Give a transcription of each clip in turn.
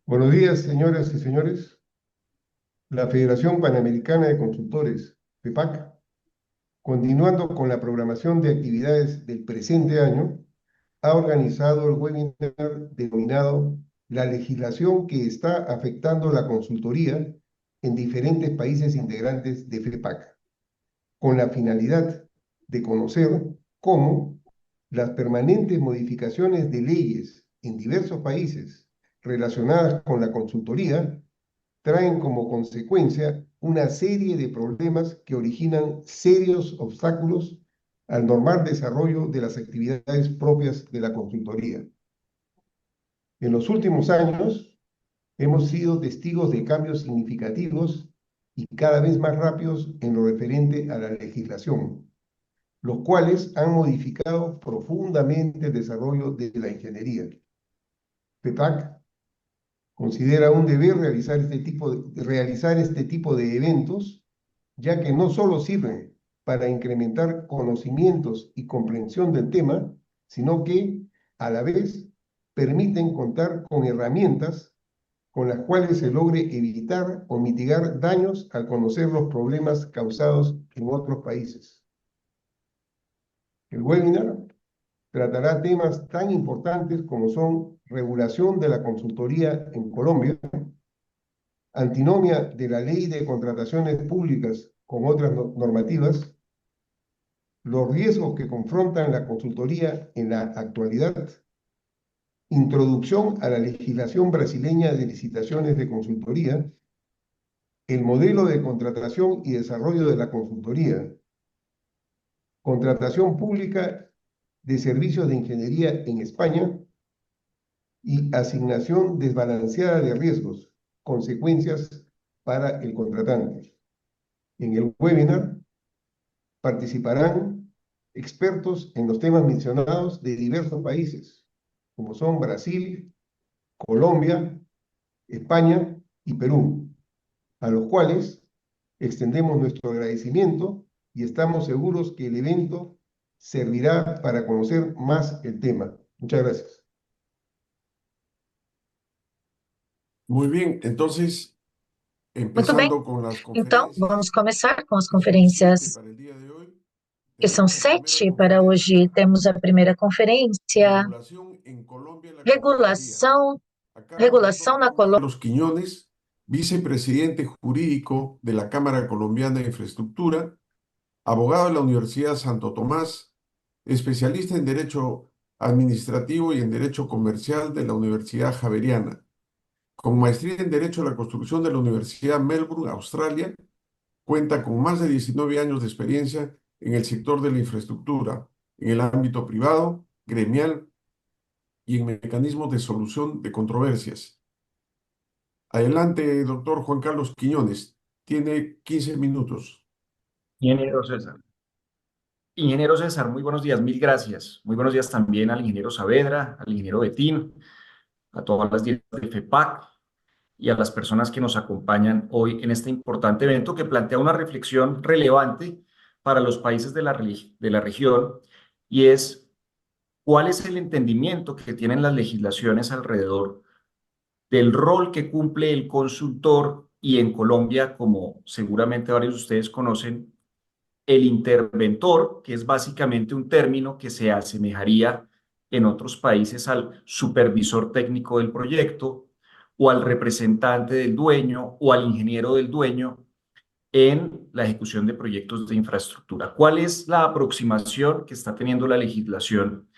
Buenos días, señoras y señores. La Federación Panamericana de Consultores, FEPAC, continuando con la programación de actividades del presente año, ha organizado el webinar denominado La legislación que está afectando la consultoría en diferentes países integrantes de FEPAC, con la finalidad de conocer cómo las permanentes modificaciones de leyes en diversos países relacionadas con la consultoría traen como consecuencia una serie de problemas que originan serios obstáculos al normal desarrollo de las actividades propias de la consultoría. En los últimos años hemos sido testigos de cambios significativos y cada vez más rápidos en lo referente a la legislación, los cuales han modificado profundamente el desarrollo de la ingeniería. FEPAC considera un deber realizar este tipo de eventos, ya que no solo sirven para incrementar conocimientos y comprensión del tema, sino que, a la vez, permiten contar con herramientas con las cuales se logre evitar o mitigar daños al conocer los problemas causados en otros países. El webinar tratará temas tan importantes como son regulación de la consultoría en Colombia, antinomia de la ley de contrataciones públicas con otras normativas, los riesgos que confrontan la consultoría en la actualidad, introducción a la legislación brasileña de licitaciones de consultoría, el modelo de contratación y desarrollo de la consultoría, contratación pública de servicios de ingeniería en España y asignación desbalanceada de riesgos, consecuencias para el contratante. En el webinar participarán expertos en los temas mencionados de diversos países, como son Brasil, Colombia, España y Perú, a los cuales extendemos nuestro agradecimiento y estamos seguros que el evento servirá para conocer más el tema. Muchas gracias. Muy bien, entonces, Muito bem. empezando con las Então, conferencias, vamos começar com as que son siete conferências, para el día de hoy, que são tenemos la primera 7 para conferencia, hoje. Temos a primeira conferência, Regulación en Colombia en la consultoría. regulação, A cargo del doctor regulação na Juan Colômbia. Carlos Quiñones, vicepresidente jurídico de la Cámara Colombiana de Infraestructura, abogado de la Universidad Santo Tomás, especialista en Derecho Administrativo y en Derecho Comercial de la Universidad Javeriana, con maestría en Derecho a la Construcción de la Universidad Melbourne, Australia. Cuenta con más de 19 años de experiencia en el sector de la infraestructura, en el ámbito privado, gremial y en mecanismos de solución de controversias. Adelante, doctor Juan Carlos Quiñones. Tiene 15 minutos. Ingeniero César. Ingeniero César, muy buenos días, mil gracias. Muy buenos días también al ingeniero Saavedra, al ingeniero Betín, a todas las directoras de FEPAC y a las personas que nos acompañan hoy en este importante evento que plantea una reflexión relevante para los países de la región, y es cuál es el entendimiento que tienen las legislaciones alrededor del rol que cumple el consultor, y en Colombia, como seguramente varios de ustedes conocen, el interventor, que es básicamente un término que se asemejaría en otros países al supervisor técnico del proyecto o al representante del dueño o al ingeniero del dueño en la ejecución de proyectos de infraestructura. ¿Cuál es la aproximación que está teniendo la legislación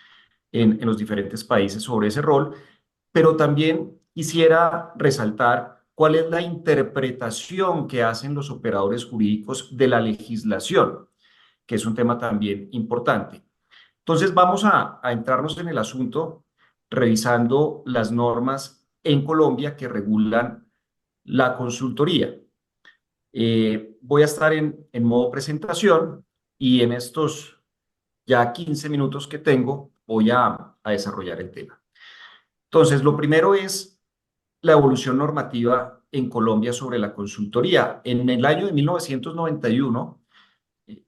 en los diferentes países sobre ese rol? Pero también quisiera resaltar cuál es la interpretación que hacen los operadores jurídicos de la legislación, que es un tema también importante. Entonces vamos a entrarnos en el asunto revisando las normas en Colombia que regulan la consultoría. Voy a estar en modo presentación y en estos ya 15 minutos que tengo voy a desarrollar el tema. Entonces, lo primero es la evolución normativa en Colombia sobre la consultoría. En el año de 1991,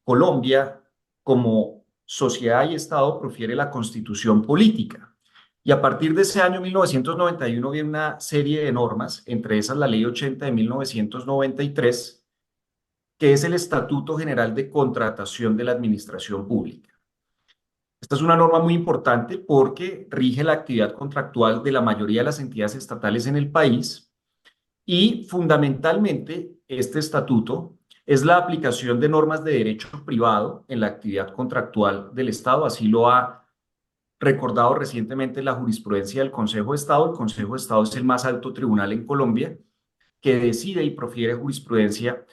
Colombia, como sociedad y Estado, profiere la Constitución Política. Y a partir de ese año 1991 viene una serie de normas, entre esas la Ley 80 de 1993, que es el Estatuto General de Contratación de la Administración Pública. Esta es una norma muy importante porque rige la actividad contractual de la mayoría de las entidades estatales en el país y fundamentalmente este estatuto es la aplicación de normas de derecho privado en la actividad contractual del Estado. Así lo ha recordado recientemente la jurisprudencia del Consejo de Estado. El Consejo de Estado es el más alto tribunal en Colombia que decide y profiere jurisprudencia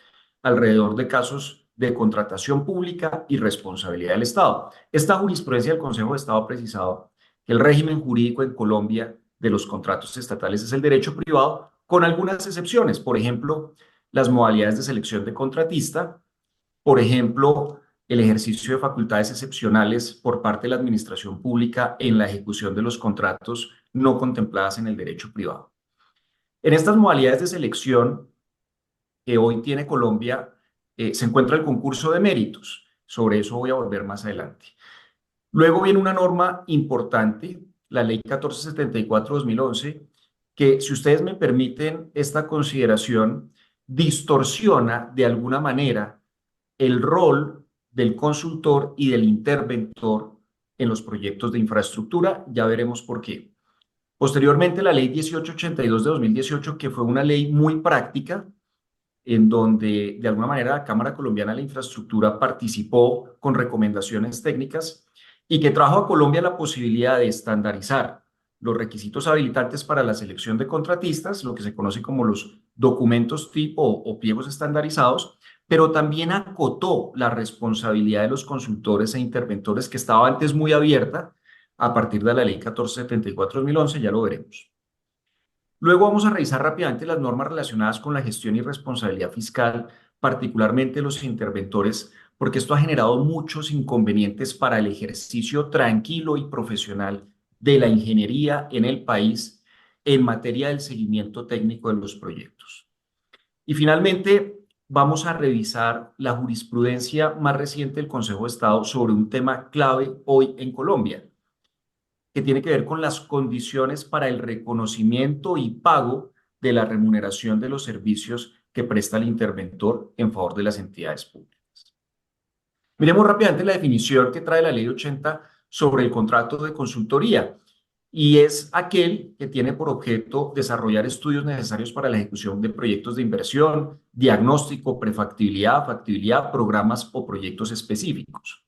alrededor de casos de contratación pública y responsabilidad del Estado. Esta jurisprudencia del Consejo de Estado ha precisado que el régimen jurídico en Colombia de los contratos estatales es el derecho privado, con algunas excepciones. Por ejemplo, las modalidades de selección de contratista, por ejemplo, el ejercicio de facultades excepcionales por parte de la administración pública en la ejecución de los contratos no contempladas en el derecho privado. En estas modalidades de selección que hoy tiene Colombia, se encuentra el concurso de méritos. Sobre eso voy a volver más adelante. Luego viene una norma importante, la Ley 1474-2011, que, si ustedes me permiten esta consideración, distorsiona de alguna manera el rol del consultor y del interventor en los proyectos de infraestructura. Ya veremos por qué. Posteriormente, la Ley 1882 de 2018, que fue una ley muy práctica, en donde de alguna manera la Cámara Colombiana de la Infraestructura participó con recomendaciones técnicas y que trajo a Colombia la posibilidad de estandarizar los requisitos habilitantes para la selección de contratistas, lo que se conoce como los documentos tipo o pliegos estandarizados, pero también acotó la responsabilidad de los consultores e interventores, que estaba antes muy abierta a partir de la Ley 1474-2011, ya lo veremos. Luego vamos a revisar rápidamente las normas relacionadas con la gestión y responsabilidad fiscal, particularmente los interventores, porque esto ha generado muchos inconvenientes para el ejercicio tranquilo y profesional de la ingeniería en el país en materia del seguimiento técnico de los proyectos. Y finalmente, vamos a revisar la jurisprudencia más reciente del Consejo de Estado sobre un tema clave hoy en Colombia, que tiene que ver con las condiciones para el reconocimiento y pago de la remuneración de los servicios que presta el interventor en favor de las entidades públicas. Miremos rápidamente la definición que trae la Ley 80 sobre el contrato de consultoría, y es aquel que tiene por objeto desarrollar estudios necesarios para la ejecución de proyectos de inversión, diagnóstico, prefactibilidad, factibilidad, programas o proyectos específicos.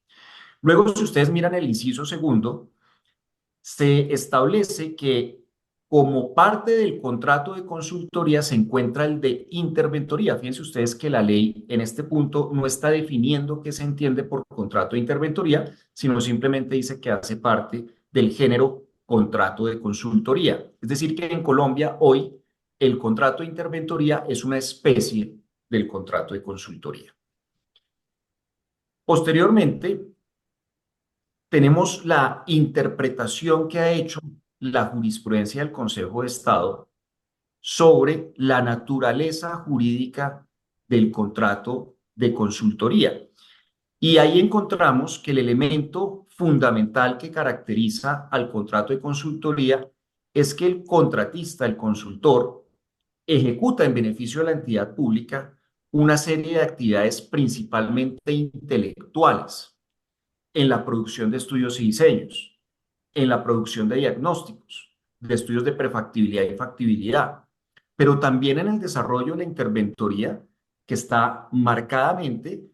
Luego, si ustedes miran el inciso segundo, se establece que como parte del contrato de consultoría se encuentra el de interventoría. Fíjense ustedes que la ley en este punto no está definiendo qué se entiende por contrato de interventoría, sino simplemente dice que hace parte del género contrato de consultoría. Es decir, que en Colombia hoy el contrato de interventoría es una especie del contrato de consultoría. Posteriormente, tenemos la interpretación que ha hecho la jurisprudencia del Consejo de Estado sobre la naturaleza jurídica del contrato de consultoría. Y ahí encontramos que el elemento fundamental que caracteriza al contrato de consultoría es que el contratista, el consultor, ejecuta en beneficio de la entidad pública una serie de actividades principalmente intelectuales en la producción de estudios y diseños, en la producción de diagnósticos, de estudios de prefactibilidad y factibilidad, pero también en el desarrollo de la interventoría, que está marcadamente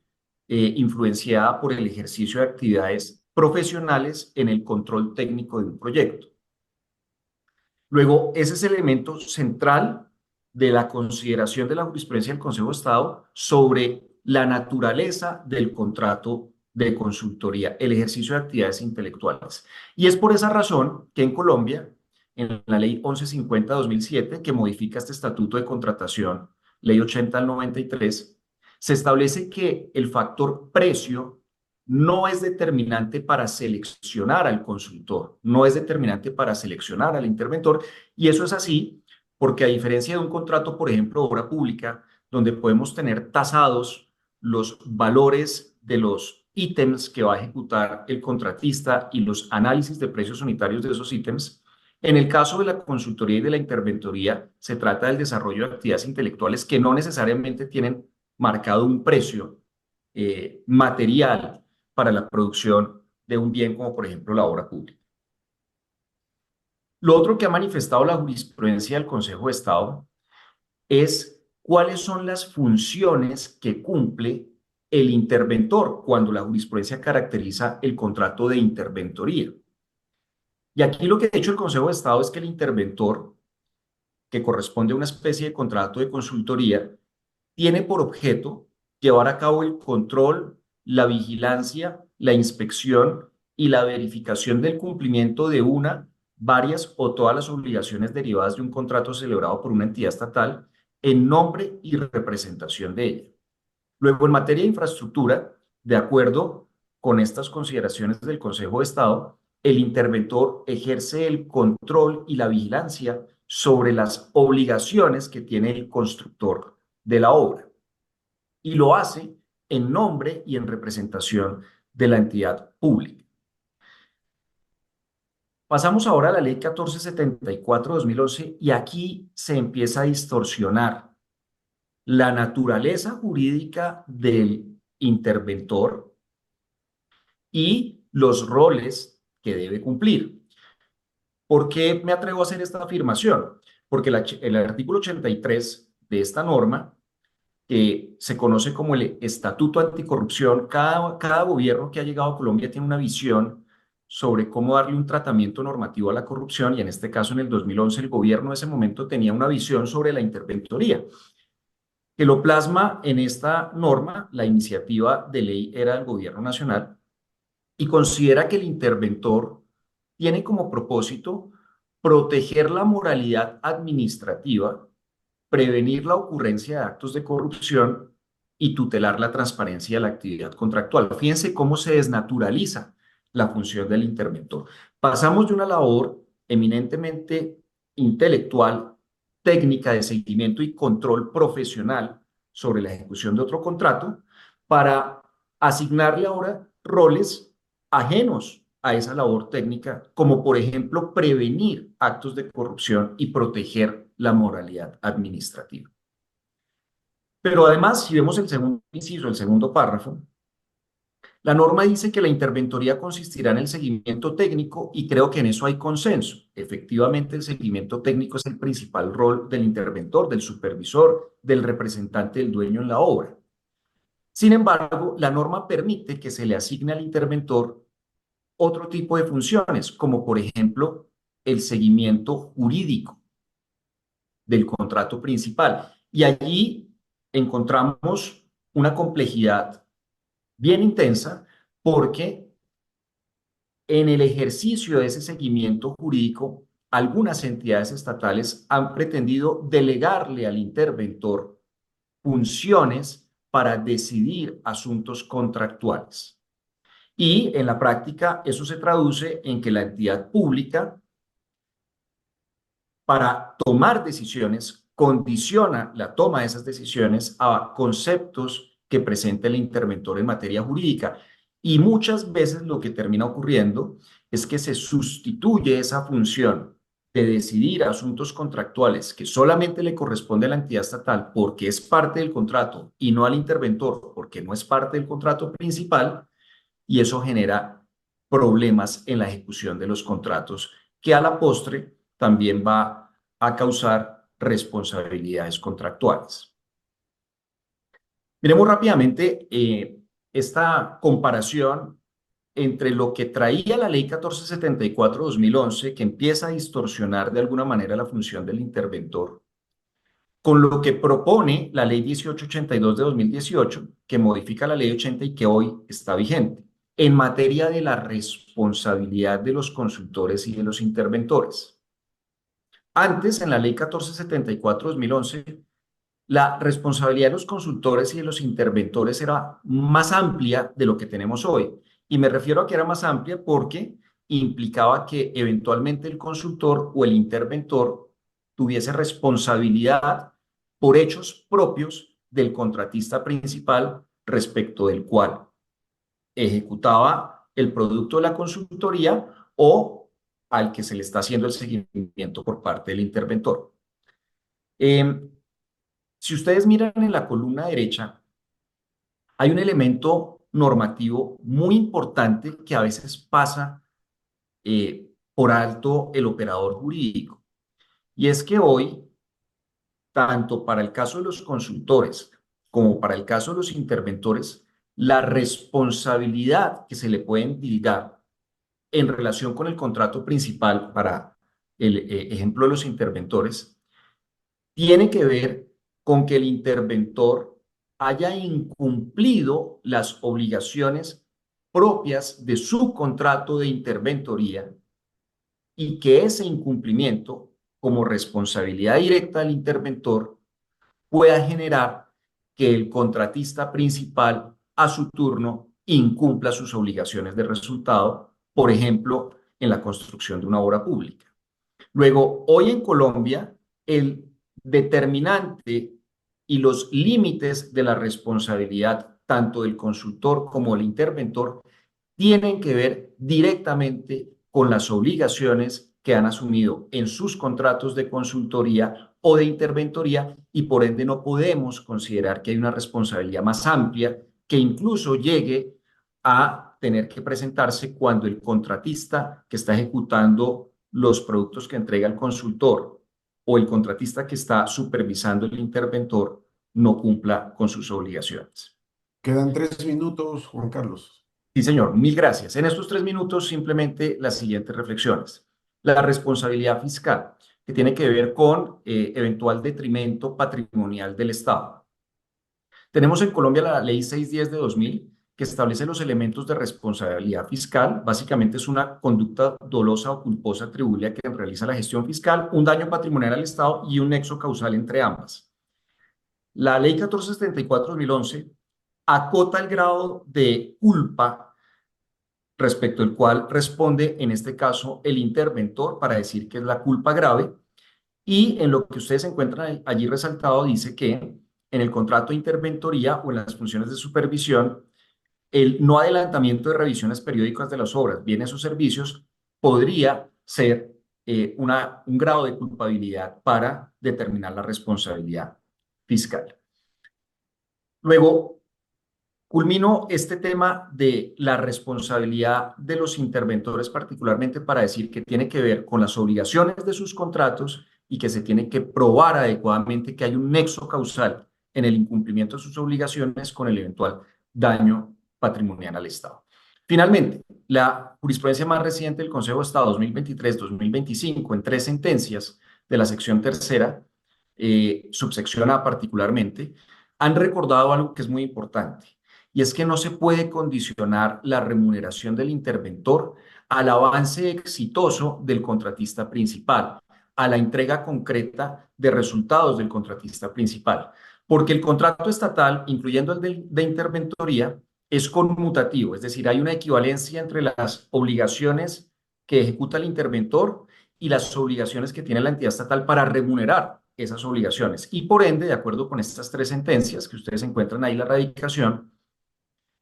influenciada por el ejercicio de actividades profesionales en el control técnico de un proyecto. Luego, ese es el elemento central de la consideración de la jurisprudencia del Consejo de Estado sobre la naturaleza del contrato de consultoría, el ejercicio de actividades intelectuales. Y es por esa razón que en Colombia, en la Ley 1150-2007, que modifica este estatuto de contratación, Ley 80 al 93, se establece que el factor precio no es determinante para seleccionar al consultor, no es determinante para seleccionar al interventor, y eso es así porque, a diferencia de un contrato, por ejemplo, de obra pública, donde podemos tener tasados los valores de los ítems que va a ejecutar el contratista y los análisis de precios unitarios de esos ítems, En el caso de la consultoría y de la interventoría, se trata del desarrollo de actividades intelectuales que no necesariamente tienen marcado un precio material para la producción de un bien como por ejemplo la obra pública. Lo otro que ha manifestado la jurisprudencia del Consejo de Estado es cuáles son las funciones que cumple el interventor cuando la jurisprudencia caracteriza el contrato de interventoría. Y aquí lo que ha hecho el Consejo de Estado es que el interventor, que corresponde a una especie de contrato de consultoría, tiene por objeto llevar a cabo el control, la vigilancia, la inspección y la verificación del cumplimiento de una, varias o todas las obligaciones derivadas de un contrato celebrado por una entidad estatal en nombre y representación de ella. Luego, en materia de infraestructura, de acuerdo con estas consideraciones del Consejo de Estado, el interventor ejerce el control y la vigilancia sobre las obligaciones que tiene el constructor de la obra y lo hace en nombre y en representación de la entidad pública. Pasamos ahora a la Ley 1474/2011 y aquí se empieza a distorsionar la naturaleza jurídica del interventor y los roles que debe cumplir. ¿Por qué me atrevo a hacer esta afirmación? Porque el artículo 83 de esta norma, que se conoce como el Estatuto Anticorrupción, cada gobierno que ha llegado a Colombia tiene una visión sobre cómo darle un tratamiento normativo a la corrupción, y en este caso, en el 2011, el gobierno de ese momento tenía una visión sobre la interventoría, que lo plasma en esta norma. La iniciativa de ley era del Gobierno Nacional y considera que el interventor tiene como propósito proteger la moralidad administrativa, prevenir la ocurrencia de actos de corrupción y tutelar la transparencia de la actividad contractual. Fíjense cómo se desnaturaliza la función del interventor. Pasamos de una labor eminentemente intelectual, técnica de seguimiento y control profesional sobre la ejecución de otro contrato para asignarle ahora roles ajenos a esa labor técnica, como por ejemplo prevenir actos de corrupción y proteger la moralidad administrativa. Pero además, si vemos el segundo inciso, el segundo párrafo, la norma dice que la interventoría consistirá en el seguimiento técnico y creo que en eso hay consenso. Efectivamente, el seguimiento técnico es el principal rol del interventor, del supervisor, del representante del dueño en la obra. Sin embargo, la norma permite que se le asigne al interventor otro tipo de funciones, como por ejemplo el seguimiento jurídico del contrato principal. Y allí encontramos una complejidad bien intensa porque en el ejercicio de ese seguimiento jurídico, algunas entidades estatales han pretendido delegarle al interventor funciones para decidir asuntos contractuales. Y en la práctica eso se traduce en que la entidad pública, para tomar decisiones, condiciona la toma de esas decisiones a conceptos que presenta el interventor en materia jurídica. Y muchas veces lo que termina ocurriendo es que se sustituye esa función de decidir asuntos contractuales que solamente le corresponde a la entidad estatal porque es parte del contrato y no al interventor porque no es parte del contrato principal, y eso genera problemas en la ejecución de los contratos que a la postre también va a causar responsabilidades contractuales. Miremos rápidamente esta comparación entre lo que traía la Ley 1474/2011, que empieza a distorsionar de alguna manera la función del interventor, con lo que propone la Ley 1882/2018, que modifica la Ley 80 y que hoy está vigente, en materia de la responsabilidad de los consultores y de los interventores. Antes, en la Ley 1474/2011, la responsabilidad de los consultores y de los interventores era más amplia de lo que tenemos hoy. Y me refiero a que era más amplia porque implicaba que eventualmente el consultor o el interventor tuviese responsabilidad por hechos propios del contratista principal respecto del cual ejecutaba el producto de la consultoría o al que se le está haciendo el seguimiento por parte del interventor. Si ustedes miran en la columna derecha, hay un elemento normativo muy importante que a veces pasa por alto el operador jurídico. Y es que hoy, tanto para el caso de los consultores como para el caso de los interventores, la responsabilidad que se le puede endilgar en relación con el contrato principal para el ejemplo de los interventores, tiene que ver con que el interventor haya incumplido las obligaciones propias de su contrato de interventoría y que ese incumplimiento, como responsabilidad directa del interventor, pueda generar que el contratista principal a su turno incumpla sus obligaciones de resultado, por ejemplo, en la construcción de una obra pública. Luego, hoy en Colombia, el determinante y los límites de la responsabilidad tanto del consultor como del interventor tienen que ver directamente con las obligaciones que han asumido en sus contratos de consultoría o de interventoría y por ende no podemos considerar que hay una responsabilidad más amplia que incluso llegue a tener que presentarse cuando el contratista que está ejecutando los productos que entrega el consultor o el contratista que está supervisando el interventor no cumpla con sus obligaciones. Quedan 3 minutos, Juan Carlos. Sí, señor, mil gracias. En estos 3 minutos, simplemente las siguientes reflexiones. La responsabilidad fiscal, que tiene que ver con eventual detrimento patrimonial del Estado. Tenemos en Colombia la Ley 610 de 2000, que establece los elementos de responsabilidad fiscal. Básicamente es una conducta dolosa o culposa atribuible a quien realiza la gestión fiscal, un daño patrimonial al Estado y un nexo causal entre ambas. La Ley 1474 de 2011 acota el grado de culpa respecto al cual responde, en este caso, el interventor para decir que es la culpa grave. Y en lo que ustedes encuentran allí resaltado, dice que en el contrato de interventoría o en las funciones de supervisión, el no adelantamiento de revisiones periódicas de las obras, bienes o servicios podría ser un grado de culpabilidad para determinar la responsabilidad fiscal. Luego, culmino este tema de la responsabilidad de los interventores, particularmente para decir que tiene que ver con las obligaciones de sus contratos y que se tiene que probar adecuadamente que hay un nexo causal en el incumplimiento de sus obligaciones con el eventual daño patrimonial al Estado. Finalmente, la jurisprudencia más reciente del Consejo de Estado 2023-2025 en 3 sentencias de la sección tercera, subsección A particularmente, han recordado algo que es muy importante. Y es que no se puede condicionar la remuneración del interventor al avance exitoso del contratista principal, a la entrega concreta de resultados del contratista principal, porque el contrato estatal, incluyendo el de interventoría, es conmutativo, es decir, hay una equivalencia entre las obligaciones que ejecuta el interventor y las obligaciones que tiene la entidad estatal para remunerar esas obligaciones. Y por ende, de acuerdo con estas 3 sentencias que ustedes encuentran ahí la radicación,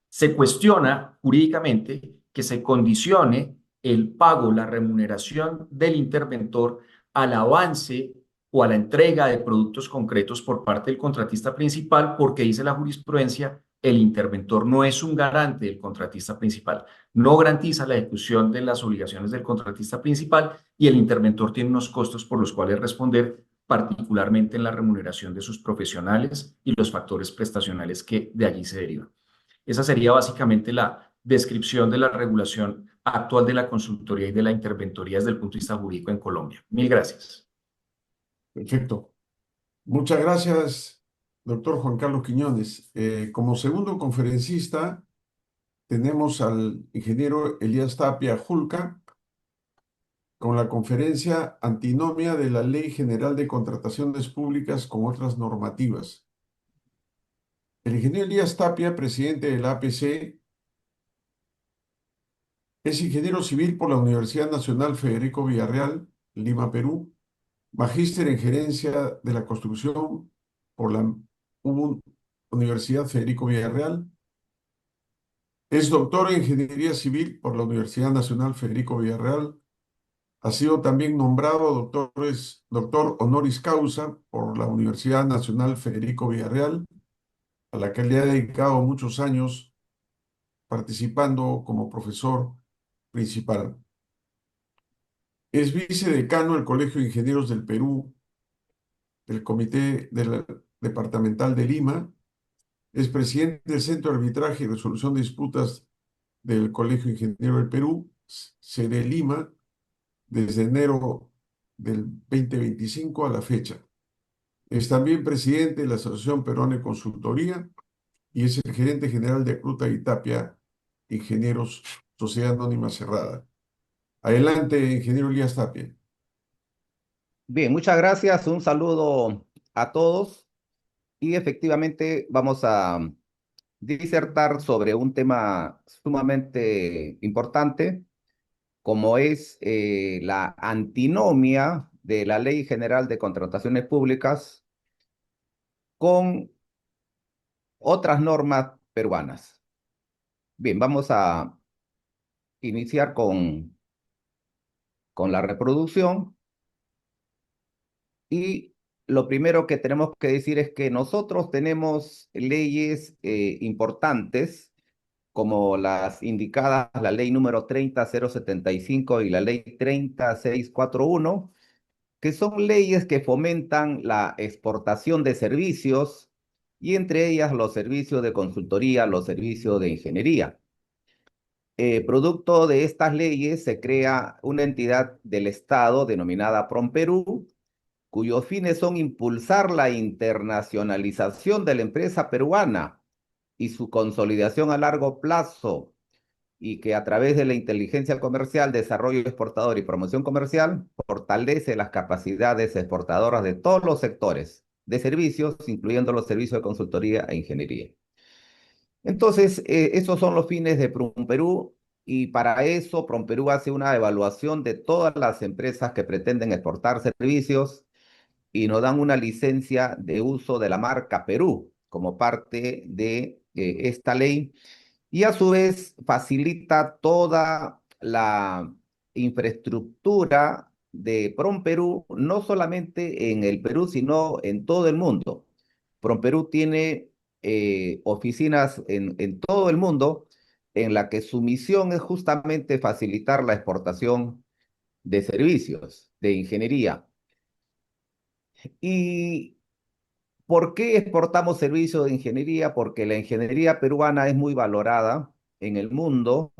se cuestiona jurídicamente que se condicione el pago, la remuneración del interventor al avance o a la entrega de productos concretos por parte del contratista principal, porque dice la jurisprudencia, el interventor no es un garante del contratista principal, no garantiza la ejecución de las obligaciones del contratista principal y el interventor tiene unos costos por los cuales responder, particularmente en la remuneración de sus profesionales y los factores prestacionales que de allí se derivan. Esa sería básicamente la descripción de la regulación actual de la consultoría y de la interventoría desde el punto de vista jurídico en Colombia. Mil gracias. Perfecto. Muchas gracias, doctor Juan Carlos Quiñones. Como segundo conferencista, tenemos al ingeniero Elías Tapia Julca con la conferencia Antinomia de la Ley General de Contrataciones Públicas con otras normativas. El ingeniero Elías Tapia, presidente de la APC, es ingeniero civil por la Universidad Nacional Federico Villarreal, Lima, Perú, magíster en gerencia de la construcción por la Universidad Federico Villarreal, es doctor en ingeniería civil por la Universidad Nacional Federico Villarreal, Ha sido también nombrado doctor honoris causa por la Universidad Nacional Federico Villarreal, a la que le ha dedicado muchos años participando como profesor principal. Es vicedecano del Colegio de Ingenieros del Perú, del Departamental de Lima. Es presidente del Centro de Arbitraje y Resolución de Disputas del Colegio de Ingenieros del Perú, sede Lima, desde enero del 2025 a la fecha. Es también presidente de la Asociación Peruana de Consultoría y es el gerente general de Acruta y Tapia Ingenieros, Sociedad Anónima Cerrada. Adelante, ingeniero Elías Tapia. Bien, muchas gracias. Un saludo a todos. Y efectivamente vamos a disertar sobre un tema sumamente importante, como es la antinomia de la Ley General de Contrataciones Públicas con otras normas peruanas. Bien, vamos a iniciar con la reproducción. Y lo primero que tenemos que decir es que nosotros tenemos leyes importantes, como las indicadas, la ley número 30075 y la ley 30641, que son leyes que fomentan la exportación de servicios y entre ellas los servicios de consultoría, los servicios de ingeniería. Producto de estas leyes se crea una entidad del Estado denominada PROMPERÚ, cuyos fines son impulsar la internacionalización de la empresa peruana y su consolidación a largo plazo, y que a través de la inteligencia comercial, desarrollo exportador y promoción comercial, fortalece las capacidades exportadoras de todos los sectores de servicios, incluyendo los servicios de consultoría e ingeniería. Entonces, esos son los fines de PROMPERÚ, y para eso PROMPERÚ hace una evaluación de todas las empresas que pretenden exportar servicios y nos dan una licencia de uso de la marca Perú como parte de esta ley, y a su vez facilita toda la infraestructura de PROMPERÚ, no solamente en el Perú, sino en todo el mundo. PROMPERÚ tiene oficinas en todo el mundo, en la que su misión es justamente facilitar la exportación de servicios, de ingeniería. ¿Y por qué exportamos servicios de ingeniería? Porque la ingeniería peruana es muy valorada en el mundo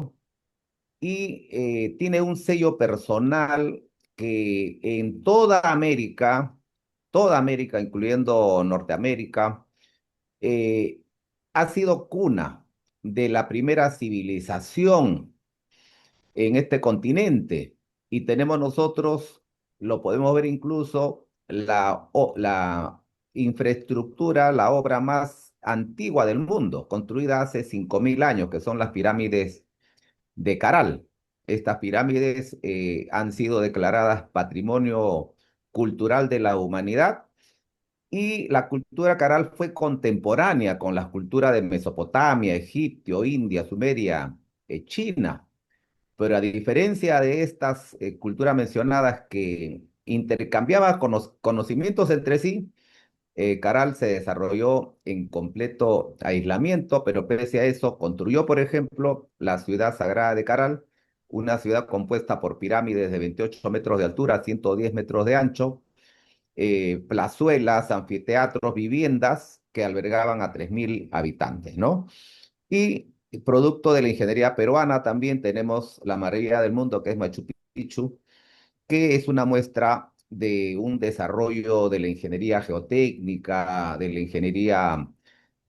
y tiene un sello personal que en toda América, incluyendo Norteamérica, eh, ha sido cuna de la primera civilización en este continente. Y tenemos nosotros, lo podemos ver incluso, la infraestructura, la obra más antigua del mundo, construida hace 5000 años, que son las pirámides de Caral. Estas pirámides han sido declaradas Patrimonio Cultural de la Humanidad, y la cultura Caral fue contemporánea con las culturas de Mesopotamia, Egipto, India, Sumeria, China. Pero a diferencia de estas culturas mencionadas que intercambiaban conocimientos entre sí, Caral se desarrolló en completo aislamiento, pero pese a eso construyó, por ejemplo, la ciudad sagrada de Caral, una ciudad compuesta por pirámides de 28 metros de altura, 110 metros de ancho, plazuelas, anfiteatros, viviendas que albergaban a 3000 habitantes, ¿no? Y producto de la ingeniería peruana también tenemos la maravilla del mundo, que es Machu Picchu, que es una muestra de un desarrollo de la ingeniería geotécnica, de la ingeniería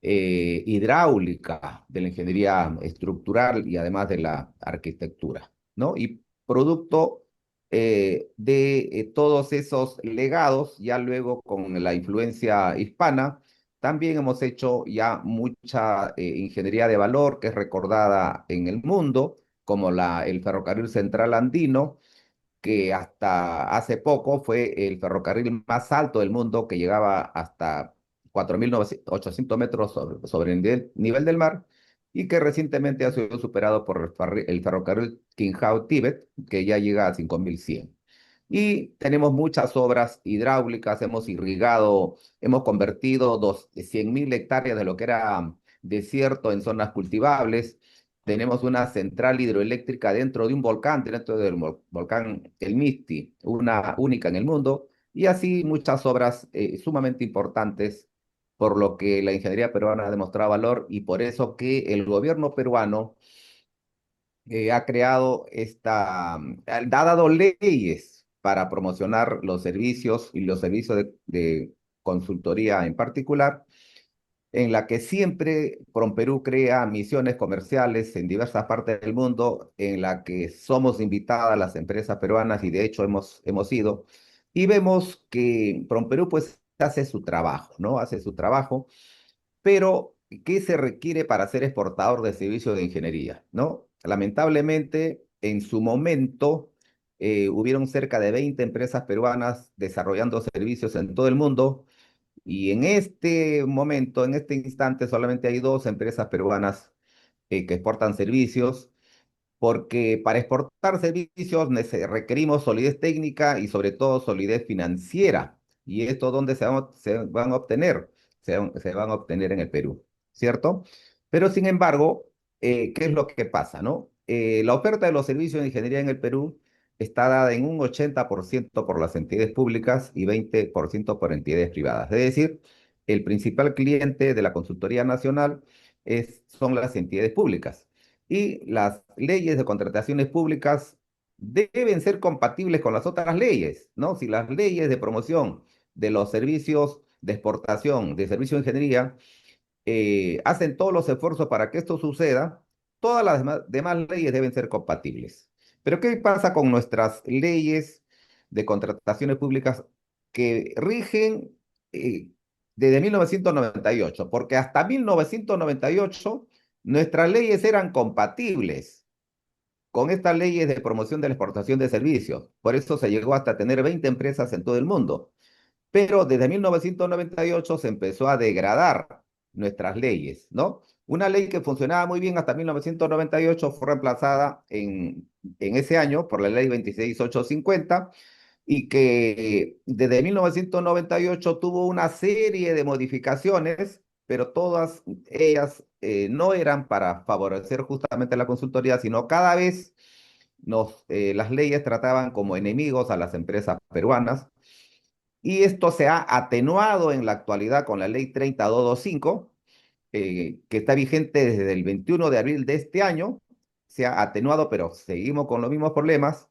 hidráulica, de la ingeniería estructural y además de la arquitectura, ¿no? Y producto de todos esos legados, ya luego con la influencia hispana, también hemos hecho ya mucha ingeniería de valor que es recordada en el mundo, como el Ferrocarril Central Andino, que hasta hace poco fue el ferrocarril más alto del mundo, que llegaba hasta 4800 metros sobre el nivel del mar, y que recientemente ha sido superado por el ferrocarril Qinghai-Tíbet, que ya llega a 5100. Y tenemos muchas obras hidráulicas, hemos irrigado, hemos convertido 100.000 hectáreas de lo que era desierto en zonas cultivables. Tenemos una central hidroeléctrica dentro de un volcán, dentro del volcán El Misti, una única en el mundo, y así muchas obras sumamente importantes, por lo que la ingeniería peruana ha demostrado valor y por eso que el gobierno peruano ha creado ha dado leyes para promocionar los servicios y los servicios de consultoría en particular, en la que siempre PROMPERÚ crea misiones comerciales en diversas partes del mundo, en la que somos invitadas las empresas peruanas y de hecho hemos ido, y vemos que PROMPERÚ pues hace su trabajo, ¿no? Hace su trabajo, pero ¿qué se requiere para ser exportador de servicios de ingeniería? ¿No? Lamentablemente, en su momento, hubieron cerca de 20 empresas peruanas desarrollando servicios en todo el mundo y en este momento, en este instante, solamente hay 2 empresas peruanas que exportan servicios, porque para exportar servicios requerimos solidez técnica y sobre todo solidez financiera. ¿Y esto dónde se van a obtener? Se van a obtener en el Perú, ¿cierto? Pero sin embargo, ¿qué es lo que pasa, no? La oferta de los servicios de ingeniería en el Perú está dada en un 80% por las entidades públicas y 20% por entidades privadas. Es decir, el principal cliente de la consultoría nacional son las entidades públicas y las leyes de contrataciones públicas deben ser compatibles con las otras leyes, ¿no? Si las leyes de promoción de los servicios de exportación, de servicio de ingeniería, hacen todos los esfuerzos para que esto suceda, todas las demás leyes deben ser compatibles. Pero ¿qué pasa con nuestras leyes de contrataciones públicas que rigen eh, desde 1998? Porque hasta 1998 nuestras leyes eran compatibles con estas leyes de promoción de la exportación de servicios. Por eso se llegó hasta tener 20 empresas en todo el mundo. Pero desde 1998 se empezó a degradar nuestras leyes, ¿no? Una ley que funcionaba muy bien hasta 1998 fue reemplazada en ese año por la ley 26850 y que desde 1998 tuvo una serie de modificaciones, pero todas ellas no eran para favorecer justamente la consultoría, sino cada vez las leyes trataban como enemigos a las empresas peruanas y esto se ha atenuado en la actualidad con la ley 30225, que está vigente desde el 21 de abril de este año. Se ha atenuado, pero seguimos con los mismos problemas.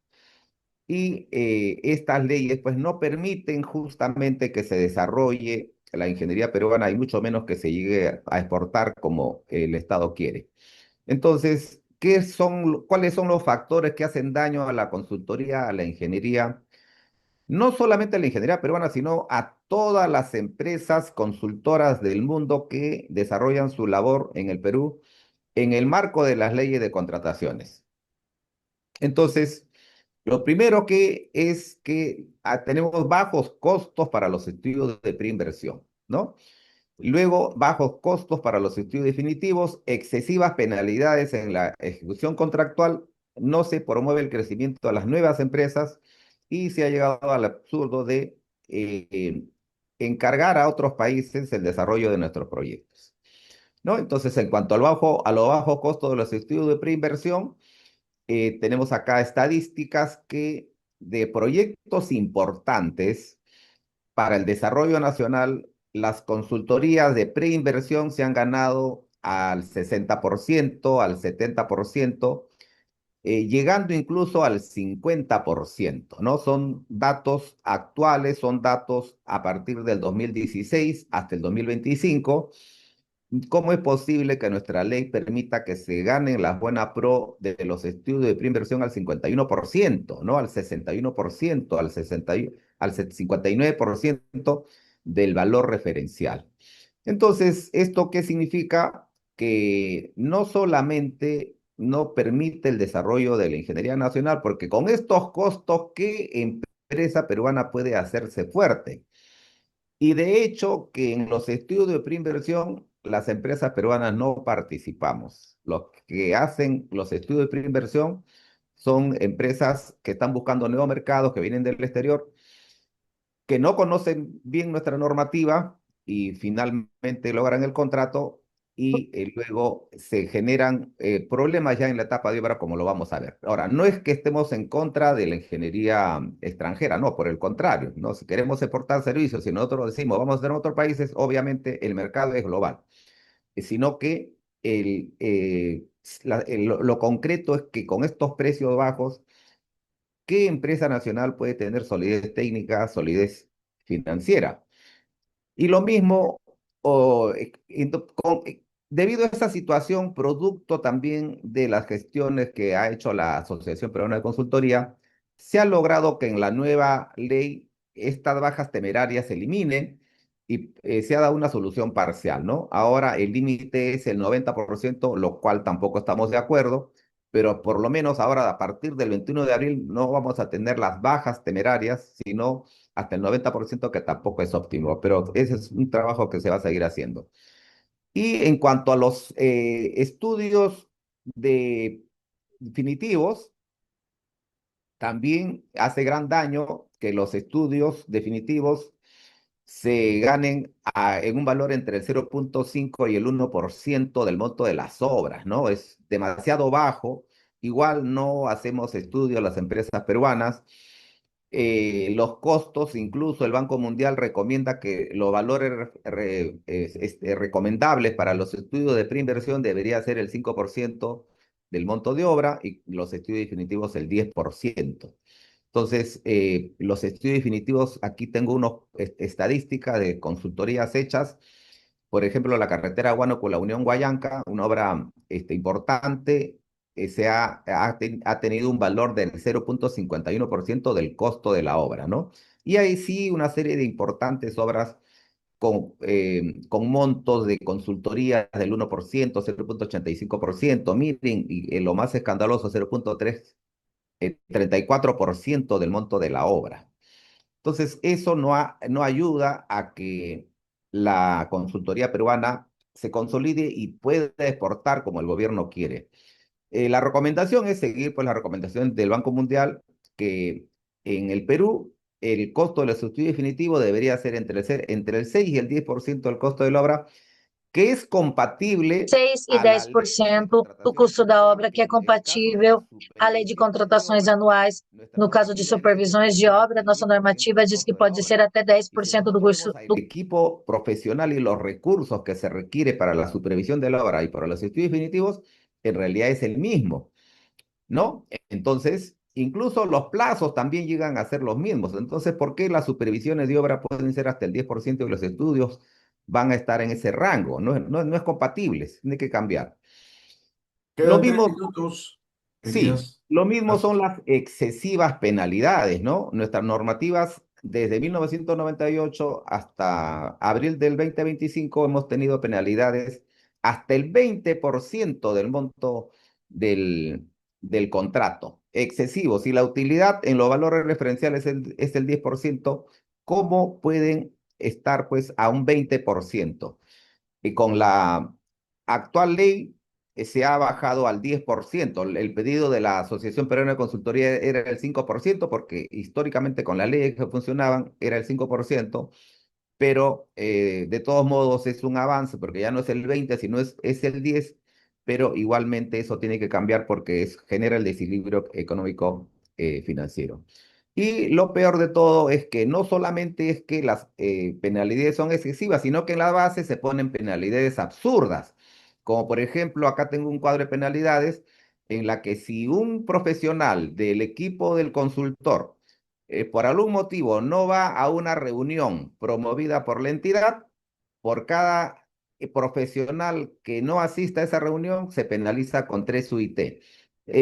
Y estas leyes pues no permiten justamente que se desarrolle la ingeniería peruana y mucho menos que se llegue a exportar como el Estado quiere. Entonces, cuáles son los factores que hacen daño a la consultoría, a la ingeniería? No solamente a la ingeniería peruana, sino a todas las empresas consultoras del mundo que desarrollan su labor en el Perú en el marco de las leyes de contrataciones. Entonces, lo primero que es que tenemos bajos costos para los estudios de preinversión, ¿no? Luego, bajos costos para los estudios definitivos, excesivas penalidades en la ejecución contractual, no se promueve el crecimiento de las nuevas empresas y se ha llegado al absurdo de encargar a otros países el desarrollo de nuestros proyectos, ¿no? Entonces, en cuanto a lo bajo costo de los estudios de preinversión, tenemos acá estadísticas que de proyectos importantes para el desarrollo nacional, las consultorías de preinversión se han ganado al 60%, al 70%, llegando incluso al 50%, ¿no? Son datos actuales, son datos a partir del 2016 hasta el 2025. ¿Cómo es posible que nuestra ley permita que se ganen las buenas pro de los estudios de preinversión al 51%, ¿no? Al 61%, al 59% del valor referencial? Entonces, ¿esto qué significa? Que no solamente no permite el desarrollo de la ingeniería nacional, porque con estos costos, ¿qué empresa peruana puede hacerse fuerte? Y de hecho, que en los estudios de preinversión, las empresas peruanas no participamos. Los que hacen los estudios de preinversión son empresas que están buscando nuevos mercados, que vienen del exterior, que no conocen bien nuestra normativa y finalmente logran el contrato y luego se generan problemas ya en la etapa de obra, como lo vamos a ver. Ahora, no es que estemos en contra de la ingeniería extranjera, no, por el contrario, ¿no? Si queremos exportar servicios, si nosotros decimos vamos a hacer en otros países, obviamente el mercado es global, sino que lo concreto es que con estos precios bajos, ¿qué empresa nacional puede tener solidez técnica, solidez financiera? Y lo mismo, debido a esa situación, producto también de las gestiones que ha hecho la Asociación Peruana de Consultoría, se ha logrado que en la nueva ley estas bajas temerarias se eliminen y se ha dado una solución parcial, ¿no? Ahora el límite es el 90%, lo cual tampoco estamos de acuerdo, pero por lo menos ahora a partir del 21 de abril no vamos a tener las bajas temerarias, sino hasta el 90%, que tampoco es óptimo, pero ese es un trabajo que se va a seguir haciendo. Y en cuanto a los estudios definitivos, también hace gran daño que los estudios definitivos se ganen en un valor entre el 0,5 y el 1% del monto de las obras, ¿no? Es demasiado bajo. Igual no hacemos estudios las empresas peruanas. Los costos, incluso el Banco Mundial recomienda que los valores recomendables para los estudios de preinversión debería ser el 5% del monto de obra y los estudios definitivos el 10%. Entonces, los estudios definitivos, aquí tengo unas estadísticas de consultorías hechas. Por ejemplo, la carretera Huánuco, la Unión Guayanca, una obra importante, ha tenido un valor del 0,51% del costo de la obra, ¿no? Y ahí sí una serie de importantes obras con montos de consultoría del 1%, 0,85%. Miren, y lo más escandaloso, 34% del monto de la obra. Entonces, eso no ayuda a que la consultoría peruana se consolide y pueda exportar como el gobierno quiere. La recomendación es seguir pues, la recomendación del Banco Mundial, que en el Perú el costo del estudio definitivo debería ser entre el 6 y el 10% del costo de la obra, que es compatible 6 e a la ley de 10% do contrataciones custo da públicas, obra, que é en el caso de las compatível à lei de contratações supervisiones, anuais. nuestra No caso de normativa indica que supervisões puede de ser obra, hasta el nossa 10% normativa del diz que costo de la pode ser obra. até Y si 10% do nosotros vemos custo al do... equipo profesional y los recursos que se requiere para la supervisión de la obra y para los estudios definitivos, en realidad es el mismo, ¿no? Entonces, incluso los plazos también llegan a ser los mismos. Entonces, ¿por qué las supervisiones de obra pueden ser hasta el 10% y los estudios van a estar en ese rango? No es compatible, tiene que cambiar. Lo Quedan 3 mismo, minutos, sí, Elías. lo mismo son Gracias. las excesivas penalidades, ¿no? Nuestras normativas desde 1998 hasta abril del 2025 hemos tenido penalidades hasta el 20% del monto del, del contrato. Excesivo. Si la utilidad en los valores referenciales es el 10%, ¿cómo pueden estar pues a un 20%? Y con la actual ley se ha bajado al 10%. El pedido de la Asociación Peruana de Consultoría era el 5%, porque históricamente con la ley que funcionaban era el 5%, pero de todos modos es un avance, porque ya no es el 20, sino es el 10, pero igualmente eso tiene que cambiar porque genera el desequilibrio económico financiero. Y lo peor de todo es que no solamente es que las penalidades son excesivas, sino que en la base se ponen penalidades absurdas. Como por ejemplo, acá tengo un cuadro de penalidades en la que si un profesional del equipo del consultor por algún motivo no va a una reunión promovida por la entidad, por cada profesional que no asista a esa reunión se penaliza con 3 UIT.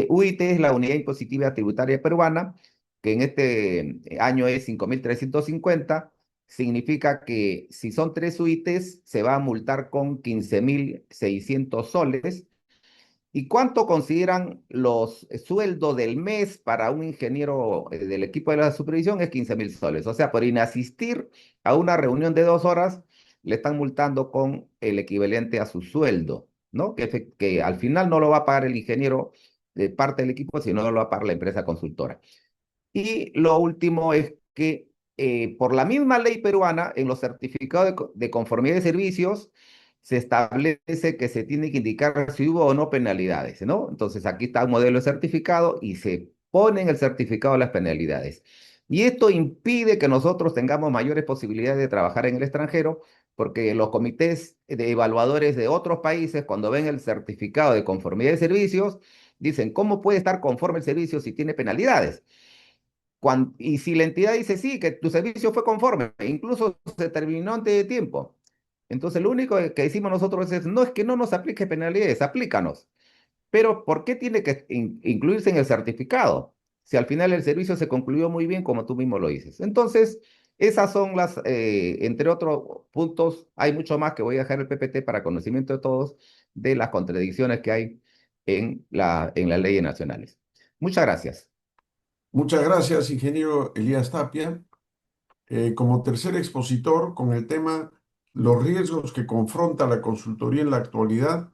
UIT es la Unidad Impositiva Tributaria Peruana, que en este año es 5.350. Significa que si son 3 UITs, se va a multar con 15.600 soles. ¿Y cuánto consideran los sueldos del mes para un ingeniero del equipo de la supervisión? Es 15.000 soles. O sea, por inasistir a una reunión de 2 horas, le están multando con el equivalente a su sueldo, ¿no? Que al final no lo va a pagar el ingeniero, parte del equipo, sino lo va a pagar la empresa consultora. Y lo último es que por la misma ley peruana, en los certificados de conformidad de servicios, se establece que se tiene que indicar si hubo o no penalidades, ¿no? Entonces aquí está un modelo de certificado y se pone en el certificado las penalidades. Y esto impide que nosotros tengamos mayores posibilidades de trabajar en el extranjero, porque los comités de evaluadores de otros países, cuando ven el certificado de conformidad de servicios, dicen, ¿cómo puede estar conforme el servicio si tiene penalidades? Y si la entidad dice sí, que tu servicio fue conforme, incluso se terminó antes de tiempo. Entonces, lo único que decimos nosotros es, no es que no nos aplique penalidades, aplícanos. Pero, ¿por qué tiene que incluirse en el certificado? Si al final el servicio se concluyó muy bien, como tú mismo lo dices. Entonces, esas son entre otros puntos, hay mucho más que voy a dejar el PPT para conocimiento de todos, de las contradicciones que hay en las leyes nacionales. Muchas gracias. Muchas gracias, ingeniero Elías Tapia. Como tercer expositor con el tema Los riesgos que confronta la consultoría en la actualidad,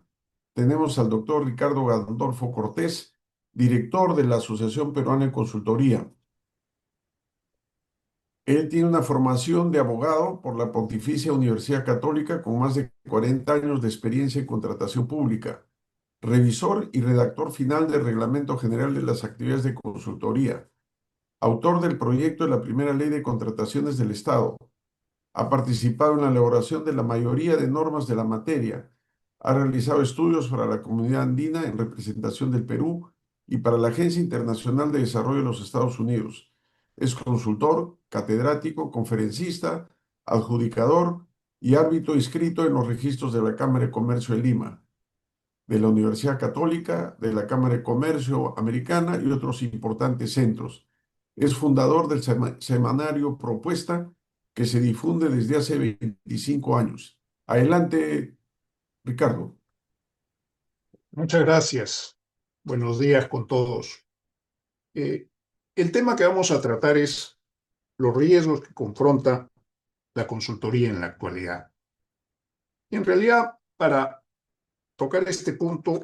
tenemos al doctor Ricardo Gandolfo Cortés, director de la Asociación Peruana de Consultoría. Él tiene una formación de abogado por la Pontificia Universidad Católica con más de 40 años de experiencia en contratación pública, revisor y redactor final del Reglamento General de las Actividades de Consultoría, autor del proyecto de la primera ley de contrataciones del Estado. Ha participado en la elaboración de la mayoría de normas de la materia. Ha realizado estudios para la comunidad andina en representación del Perú y para la Agencia Internacional de Desarrollo de los Estados Unidos. Es consultor, catedrático, conferencista, adjudicador y árbitro inscrito en los registros de la Cámara de Comercio de Lima, de la Universidad Católica, de la Cámara de Comercio Americana y otros importantes centros. Es fundador del semanario Propuesta, que se difunde desde hace 25 años. Adelante, Ricardo. Muchas gracias. Buenos días con todos. El tema que vamos a tratar es los riesgos que confronta la consultoría en la actualidad. Y en realidad, para tocar este punto,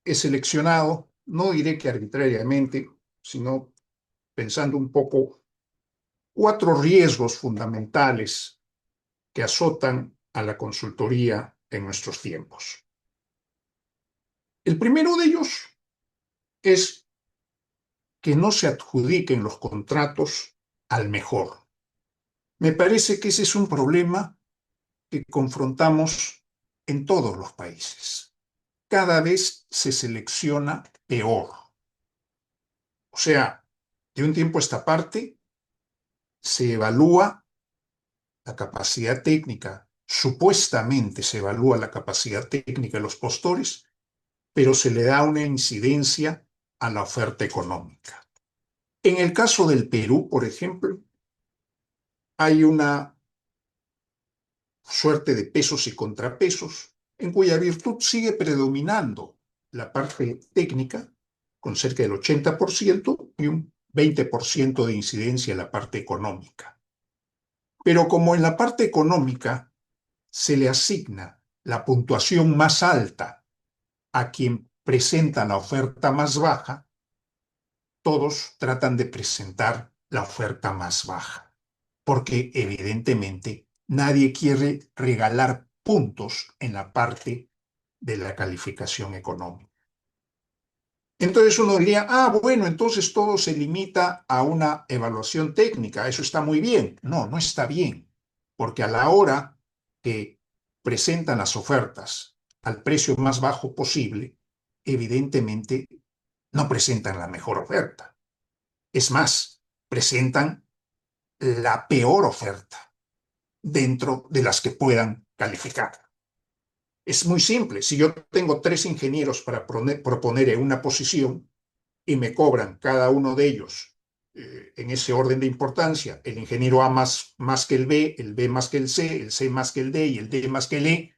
he seleccionado, no diré que arbitrariamente, sino pensando un poco, 4 riesgos fundamentales que azotan a la consultoría en nuestros tiempos. El primero de ellos es que no se adjudiquen los contratos al mejor. Me parece que ese es un problema que confrontamos en todos los países. Cada vez se selecciona peor. O sea, de un tiempo a esta parte se evalúa la capacidad técnica, supuestamente se evalúa la capacidad técnica de los postores, pero se le da una incidencia a la oferta económica. En el caso del Perú, por ejemplo, hay una suerte de pesos y contrapesos, en cuya virtud sigue predominando la parte técnica, con cerca del 80% y un 20% de incidencia en la parte económica. Pero como en la parte económica se le asigna la puntuación más alta a quien presenta la oferta más baja, todos tratan de presentar la oferta más baja, porque evidentemente nadie quiere regalar puntos en la parte de la calificación económica. Entonces uno diría, bueno, entonces todo se limita a una evaluación técnica, eso está muy bien. No, no está bien, porque a la hora que presentan las ofertas al precio más bajo posible, evidentemente no presentan la mejor oferta. Es más, presentan la peor oferta dentro de las que puedan calificar. Es muy simple. Si yo tengo 3 ingenieros para proponer en una posición y me cobran cada uno de ellos en ese orden de importancia, el ingeniero A más que el B más que el C más que el D y el D más que el E,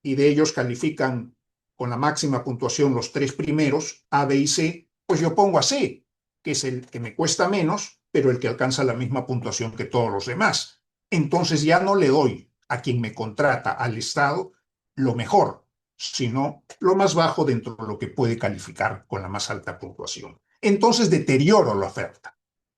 y de ellos califican con la máxima puntuación los 3 primeros, A, B y C, pues yo pongo a C, que es el que me cuesta menos, pero el que alcanza la misma puntuación que todos los demás. Entonces ya no le doy a quien me contrata, al Estado, lo mejor, sino lo más bajo dentro de lo que puede calificar con la más alta puntuación. Entonces deterioro la oferta.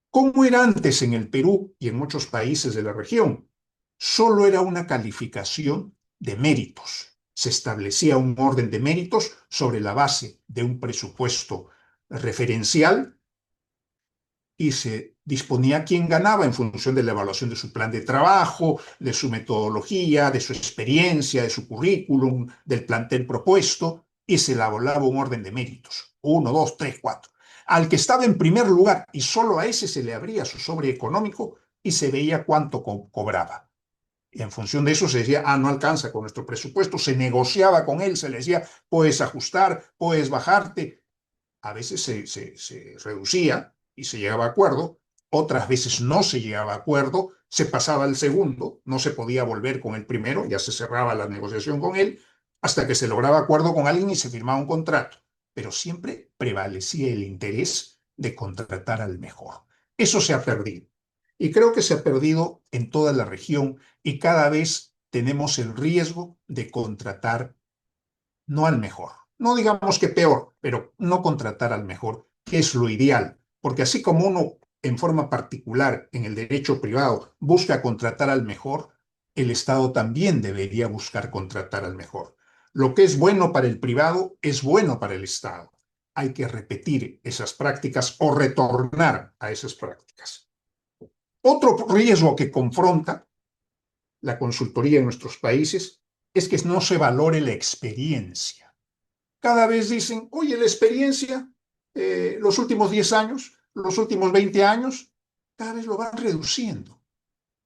¿Cómo era antes en el Perú y en muchos países de la región? Solo era una calificación de méritos. Se establecía un orden de méritos sobre la base de un presupuesto referencial y se disponía quién ganaba en función de la evaluación de su plan de trabajo, de su metodología, de su experiencia, de su currículum, del plantel propuesto, y se elaboraba un orden de méritos. 1, 2, 3, 4. Al que estaba en primer lugar, y solo a ese se le abría su sobre económico y se veía cuánto cobraba. Y en función de eso se decía, no alcanza con nuestro presupuesto, se negociaba con él, se le decía, puedes ajustar, puedes bajarte. A veces se reducía y se llegaba a acuerdo, otras veces no se llegaba a acuerdo, se pasaba al segundo, no se podía volver con el primero, ya se cerraba la negociación con él, hasta que se lograba acuerdo con alguien y se firmaba un contrato. Pero siempre prevalecía el interés de contratar al mejor. Eso se ha perdido. Y creo que se ha perdido en toda la región y cada vez tenemos el riesgo de contratar no al mejor. No digamos que peor, pero no contratar al mejor, que es lo ideal. Porque así como uno en forma particular en el derecho privado busca contratar al mejor, el Estado también debería buscar contratar al mejor. Lo que es bueno para el privado es bueno para el Estado. Hay que repetir esas prácticas o retornar a esas prácticas. Otro riesgo que confronta la consultoría en nuestros países es que no se valore la experiencia. Cada vez dicen, oye, la experiencia, los últimos 10 años, los últimos 20 años, cada vez lo van reduciendo.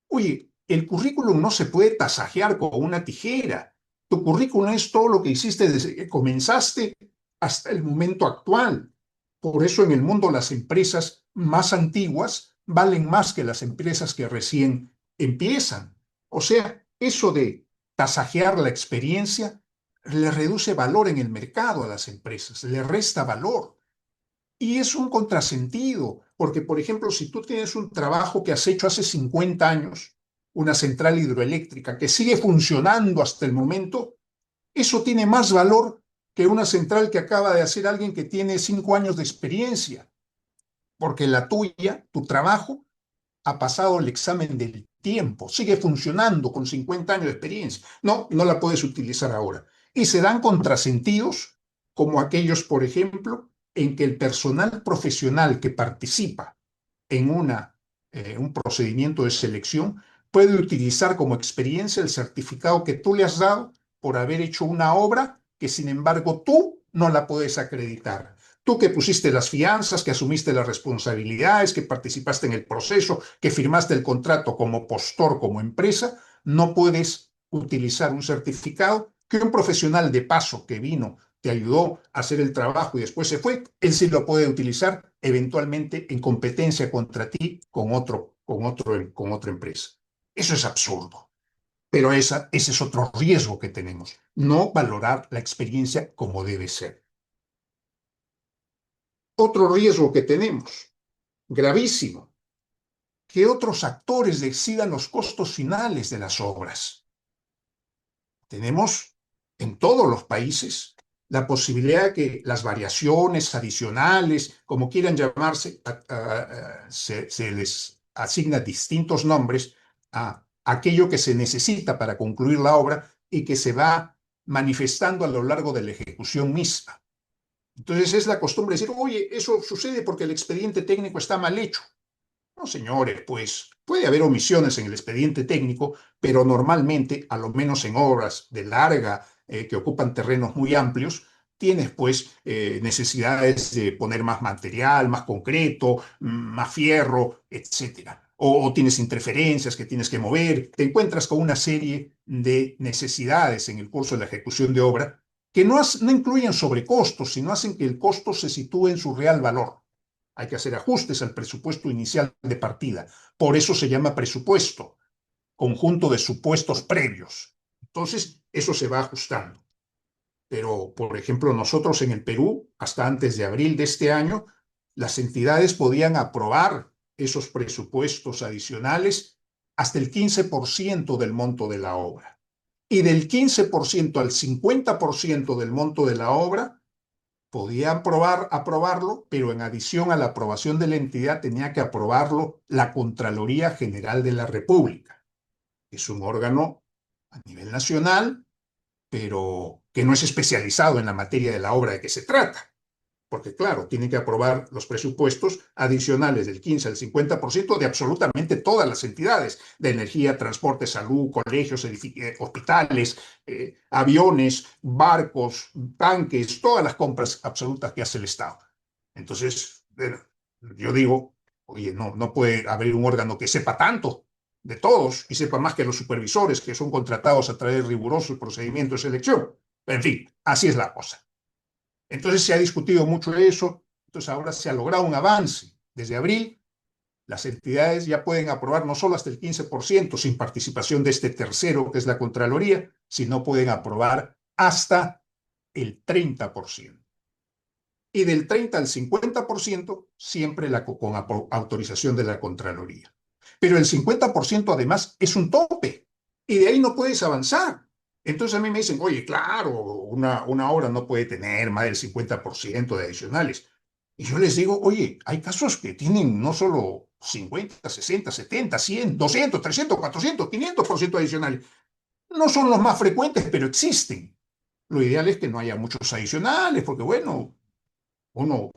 Oye, el currículum no se puede tasajear con una tijera. Tu currículum es todo lo que hiciste desde que comenzaste hasta el momento actual. Por eso en el mundo las empresas más antiguas valen más que las empresas que recién empiezan. O sea, eso de tasajear la experiencia le reduce valor en el mercado a las empresas, le resta valor. Y es un contrasentido, porque, por ejemplo, si tú tienes un trabajo que has hecho hace 50 años, una central hidroeléctrica que sigue funcionando hasta el momento, eso tiene más valor que una central que acaba de hacer alguien que tiene 5 años de experiencia, porque la tuya, tu trabajo, ha pasado el examen del tiempo, sigue funcionando con 50 años de experiencia. No, no la puedes utilizar ahora. Y se dan contrasentidos como aquellos, por ejemplo, en que el personal profesional que participa en un procedimiento de selección puede utilizar como experiencia el certificado que tú le has dado por haber hecho una obra que, sin embargo, tú no la puedes acreditar. Tú que pusiste las fianzas, que asumiste las responsabilidades, que participaste en el proceso, que firmaste el contrato como postor, como empresa, no puedes utilizar un certificado que un profesional de paso que vino, te ayudó a hacer el trabajo y después se fue, él sí lo puede utilizar eventualmente en competencia contra ti con otra empresa. Eso es absurdo. Pero ese es otro riesgo que tenemos, no valorar la experiencia como debe ser. Otro riesgo que tenemos, gravísimo, que otros actores decidan los costos finales de las obras. Tenemos en todos los países la posibilidad de que las variaciones adicionales, como quieran llamarse, se les asigna distintos nombres a aquello que se necesita para concluir la obra y que se va manifestando a lo largo de la ejecución misma. Entonces es la costumbre decir, oye, eso sucede porque el expediente técnico está mal hecho. No, señores, pues puede haber omisiones en el expediente técnico, pero normalmente, a lo menos en obras de larga, que ocupan terrenos muy amplios, tienes pues necesidades de poner más material, más concreto, más fierro, etcétera. O tienes interferencias que tienes que mover, te encuentras con una serie de necesidades en el curso de la ejecución de obra que no incluyen sobrecostos, sino hacen que el costo se sitúe en su real valor. Hay que hacer ajustes al presupuesto inicial de partida. Por eso se llama presupuesto, conjunto de supuestos previos. Entonces, eso se va ajustando. Pero, por ejemplo, nosotros en el Perú, hasta antes de abril de este año, las entidades podían aprobar esos presupuestos adicionales hasta el 15% del monto de la obra. y del 15% al 50% del monto de la obra podía aprobarlo, pero en adición a la aprobación de la entidad tenía que aprobarlo la Contraloría General de la República. Es un órgano a nivel nacional, pero que no es especializado en la materia de la obra de que se trata. Porque claro, tiene que aprobar los presupuestos adicionales del 15 al 50% de absolutamente todas las entidades, de energía, transporte, salud, colegios, hospitales, aviones, barcos, tanques, todas las compras absolutas que hace el Estado. Entonces, yo digo, oye, no puede haber un órgano que sepa tanto de todos y sepa más que los supervisores que son contratados a través de rigurosos procedimientos de selección. En fin, así es la cosa. Entonces se ha discutido mucho eso, entonces ahora se ha logrado un avance. Desde abril, las entidades ya pueden aprobar no solo hasta el 15% sin participación de este tercero, que es la Contraloría, sino pueden aprobar hasta el 30%. Y del 30 al 50% siempre con autorización de la Contraloría. Pero el 50% además es un tope y de ahí no puedes avanzar. Entonces a mí me dicen, oye, claro, una obra no puede tener más del 50% de adicionales. Y yo les digo, oye, hay casos que tienen no solo 50, 60, 70, 100, 200, 300, 400, 500% adicionales. No son los más frecuentes, pero existen. Lo ideal es que no haya muchos adicionales, porque bueno, uno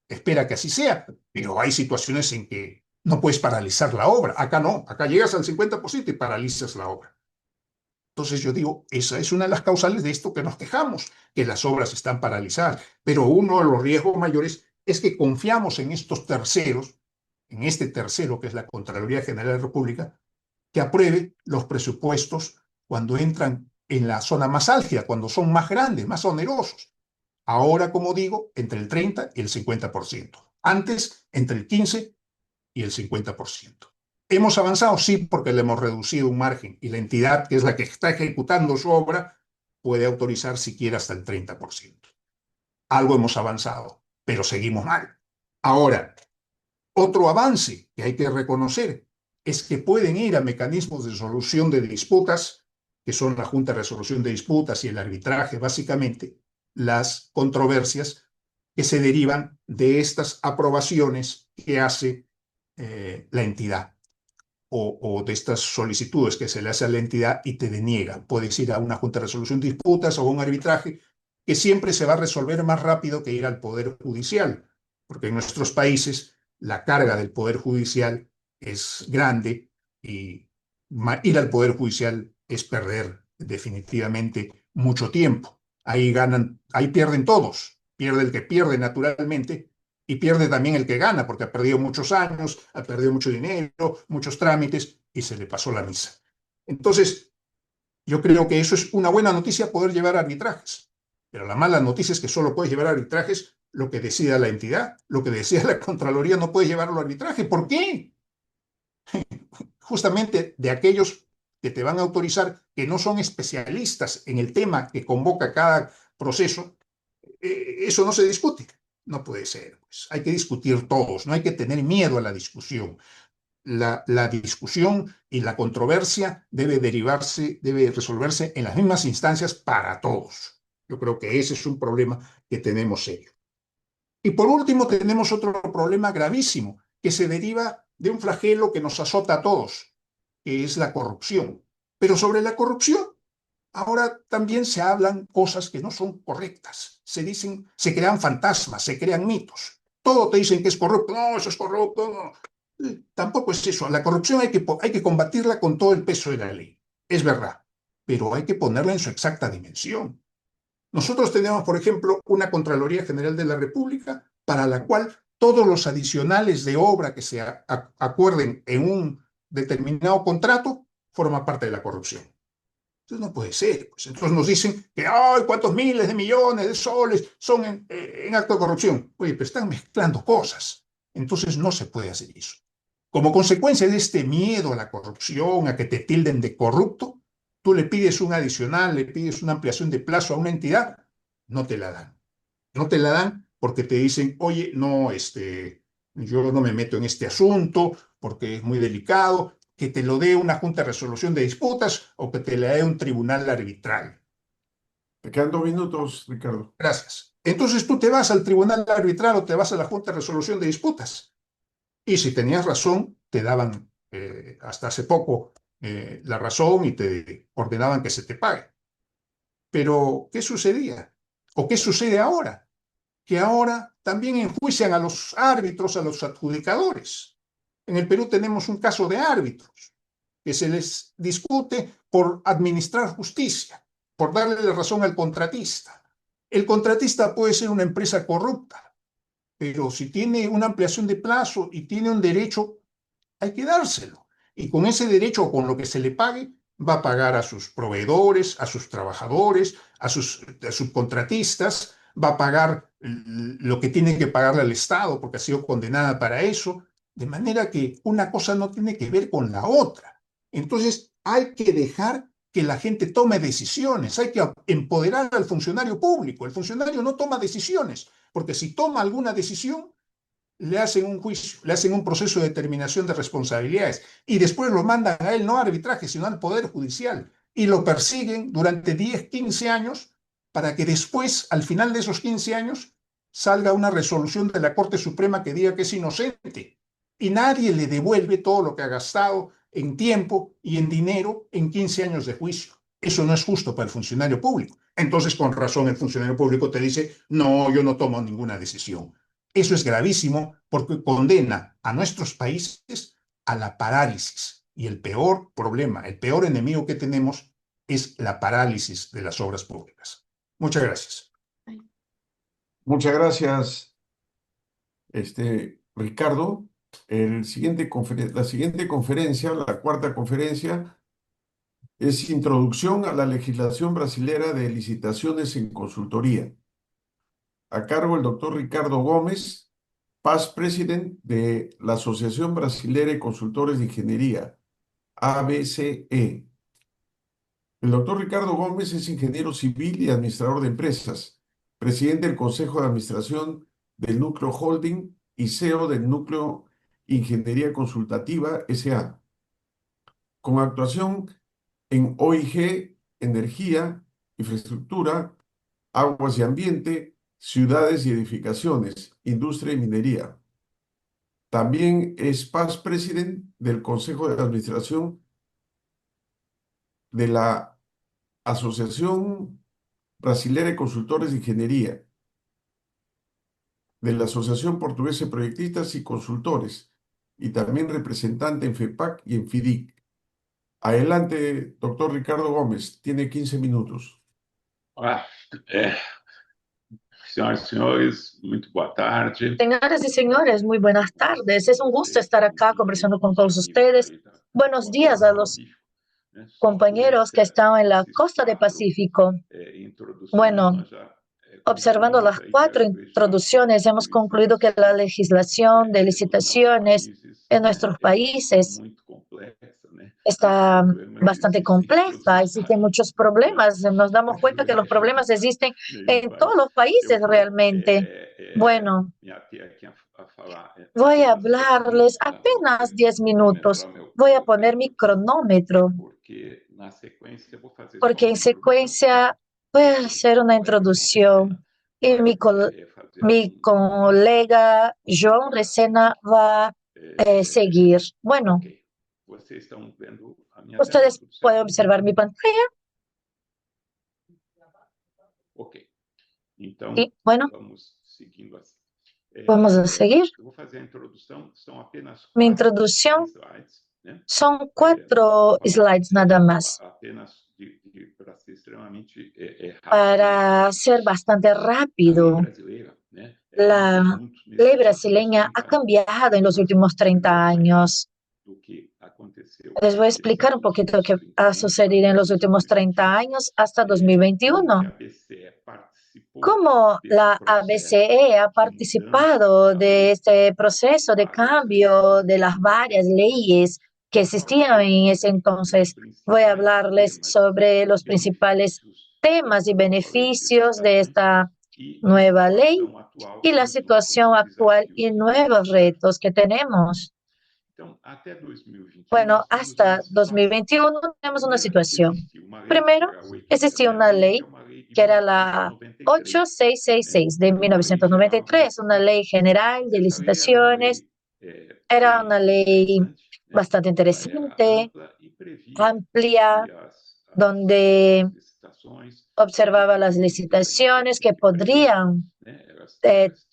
espera que así sea, pero hay situaciones en que no puedes paralizar la obra. Acá no, acá llegas al 50% y paralizas la obra. Entonces yo digo, esa es una de las causales de esto que nos quejamos, que las obras están paralizadas. Pero uno de los riesgos mayores es que confiamos en estos terceros, en este tercero que es la Contraloría General de la República, que apruebe los presupuestos cuando entran en la zona más álgida, cuando son más grandes, más onerosos. Ahora, como digo, entre el 30 y el 50%. Antes, entre el 15 y el 50%. ¿Hemos avanzado? Sí, porque le hemos reducido un margen y la entidad, que es la que está ejecutando su obra, puede autorizar siquiera hasta el 30%. Algo hemos avanzado, pero seguimos mal. Ahora, otro avance que hay que reconocer es que pueden ir a mecanismos de solución de disputas, que son la Junta de Resolución de Disputas y el arbitraje, básicamente, las controversias que se derivan de estas aprobaciones que hace la entidad o de estas solicitudes que se le hace a la entidad y te deniega. Puedes ir a una Junta de Resolución de Disputas o a un arbitraje que siempre se va a resolver más rápido que ir al Poder Judicial, porque en nuestros países la carga del Poder Judicial es grande y ir al Poder Judicial es perder definitivamente mucho tiempo. Ahí pierden todos, pierde el que pierde naturalmente y pierde también el que gana, porque ha perdido muchos años, ha perdido mucho dinero, muchos trámites y se le pasó la misa. Entonces, yo creo que eso es una buena noticia poder llevar arbitrajes, pero la mala noticia es que solo puedes llevar arbitrajes lo que decida la entidad, lo que decida la Contraloría no puede llevarlo a arbitraje. ¿Por qué? Justamente de aquellos que te van a autorizar que no son especialistas en el tema que convoca cada proceso, eso no se discute. No puede ser, pues. Hay que discutir todos, no hay que tener miedo a la discusión. La discusión y la controversia debe resolverse en las mismas instancias para todos. Yo creo que ese es un problema que tenemos serio. Y por último, tenemos otro problema gravísimo que se deriva de un flagelo que nos azota a todos, que es la corrupción. Pero sobre la corrupción, ahora también se hablan cosas que no son correctas. Se dicen, se crean fantasmas, se crean mitos. Todo te dicen que es corrupto. No, eso es corrupto. No. Tampoco es eso. La corrupción hay que combatirla con todo el peso de la ley. Es verdad. Pero hay que ponerla en su exacta dimensión. Nosotros tenemos, por ejemplo, una Contraloría General de la República para la cual todos los adicionales de obra que se acuerden en un determinado contrato forman parte de la corrupción. Entonces no puede ser. Pues. Entonces nos dicen que ¡ay, cuántos miles de millones de soles son en acto de corrupción! Oye, pero están mezclando cosas. Entonces no se puede hacer eso. Como consecuencia de este miedo a la corrupción, a que te tilden de corrupto, tú le pides un adicional, le pides una ampliación de plazo a una entidad, no te la dan. No te la dan porque te dicen, oye, no, yo no me meto en este asunto porque es muy delicado. que te lo dé una junta de resolución de disputas o que te la dé un tribunal arbitral. Te quedan 2 minutos, Ricardo. Gracias. Entonces tú te vas al tribunal arbitral o te vas a la junta de resolución de disputas. Y si tenías razón, te daban hasta hace poco la razón y te ordenaban que se te pague. Pero, ¿qué sucedía? ¿O qué sucede ahora? Que ahora también enjuician a los árbitros, a los adjudicadores. En el Perú tenemos un caso de árbitros que se les discute por administrar justicia, por darle la razón al contratista. El contratista puede ser una empresa corrupta, pero si tiene una ampliación de plazo y tiene un derecho, hay que dárselo. Y con ese derecho o con lo que se le pague, va a pagar a sus proveedores, a sus trabajadores, a sus subcontratistas, va a pagar lo que tiene que pagarle al Estado porque ha sido condenada para eso, de manera que una cosa no tiene que ver con la otra. Entonces hay que dejar que la gente tome decisiones, hay que empoderar al funcionario público. El funcionario no toma decisiones, porque si toma alguna decisión, le hacen un juicio, le hacen un proceso de determinación de responsabilidades y después lo mandan a él no a arbitraje, sino al Poder Judicial y lo persiguen durante 10, 15 años para que después, al final de esos 15 años, salga una resolución de la Corte Suprema que diga que es inocente y nadie le devuelve todo lo que ha gastado en tiempo y en dinero en 15 años de juicio. Eso no es justo para el funcionario público. Entonces, con razón, el funcionario público te dice, no, yo no tomo ninguna decisión. Eso es gravísimo porque condena a nuestros países a la parálisis. Y el peor problema, el peor enemigo que tenemos es la parálisis de las obras públicas. Muchas gracias. Muchas gracias, Ricardo. La siguiente conferencia, la cuarta conferencia, es Introducción a la legislación brasilera de licitaciones en consultoría. A cargo el doctor Ricardo Gómez, Past President de la Asociación Brasilera de Consultores de Ingeniería, ABCE. El doctor Ricardo Gómez es ingeniero civil y administrador de empresas, presidente del Consejo de Administración del Núcleo Holding y CEO del Núcleo Ingeniería Consultativa S.A., con actuación en OIG, energía, infraestructura, aguas y ambiente, ciudades y edificaciones, industria y minería. También es past president del Consejo de Administración de la Asociación Brasilera de Consultores de Ingeniería, de la Asociación Portuguesa de Proyectistas y Consultores, y también representante en FEPAC y en FIDIC. Adelante, doctor Ricardo Gómez, tiene 15 minutos. Senhoras e senhores, muito boa tarde. Señoras y señores, muy buenas tardes. Es un gusto estar acá conversando con todos ustedes. Buenos días a los compañeros que están en la costa del Pacífico. Bueno, observando las 4 introducciones, hemos concluido que la legislación de licitaciones en nuestros países está bastante compleja, existen muchos problemas. Nos damos cuenta que los problemas existen en todos los países realmente. Bueno, voy a hablarles apenas 10 minutos. Voy a poner mi cronómetro, porque en secuencia voy a hacer una introducción y mi colega João Resena va a seguir. Bueno, ustedes pueden observar mi pantalla. Y bueno, vamos a seguir. Mi introducción son 4 slides nada más, para ser bastante rápido. La ley brasileña ha cambiado en los últimos 30 años. Les voy a explicar un poquito lo que ha sucedido en los últimos 30 años hasta 2021. Cómo la ABCE ha participado de este proceso de cambio de las varias leyes que existían en ese entonces. Voy a hablarles sobre los principales temas y beneficios de esta nueva ley y la situación actual y nuevos retos que tenemos. Bueno, hasta 2021 tenemos una situación. Primero, existía una ley que era la 8666 de 1993, una ley general de licitaciones. Era una ley bastante interesante, amplia, donde observaba las licitaciones que podrían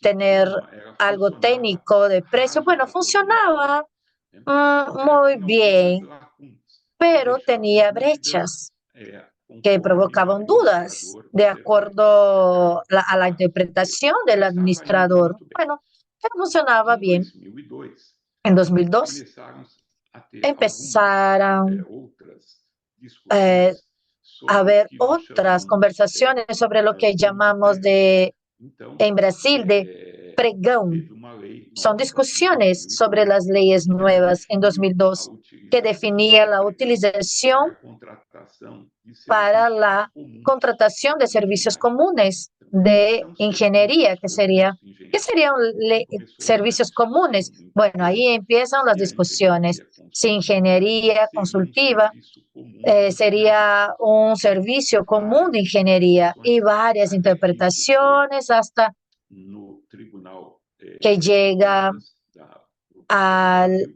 tener algo técnico de precio. Bueno, funcionaba muy bien, pero tenía brechas que provocaban dudas de acuerdo a la interpretación del administrador. Bueno, pero funcionaba bien. En 2002 empezaron a haber otras conversaciones sobre lo que llamamos en Brasil de pregão. Son discusiones sobre las leyes nuevas en 2002 que definía la utilización para la contratación de servicios comunes de ingeniería, ¿qué serían servicios comunes? Bueno, ahí empiezan las discusiones. Si ingeniería consultiva sería un servicio común de ingeniería y varias interpretaciones hasta que llega al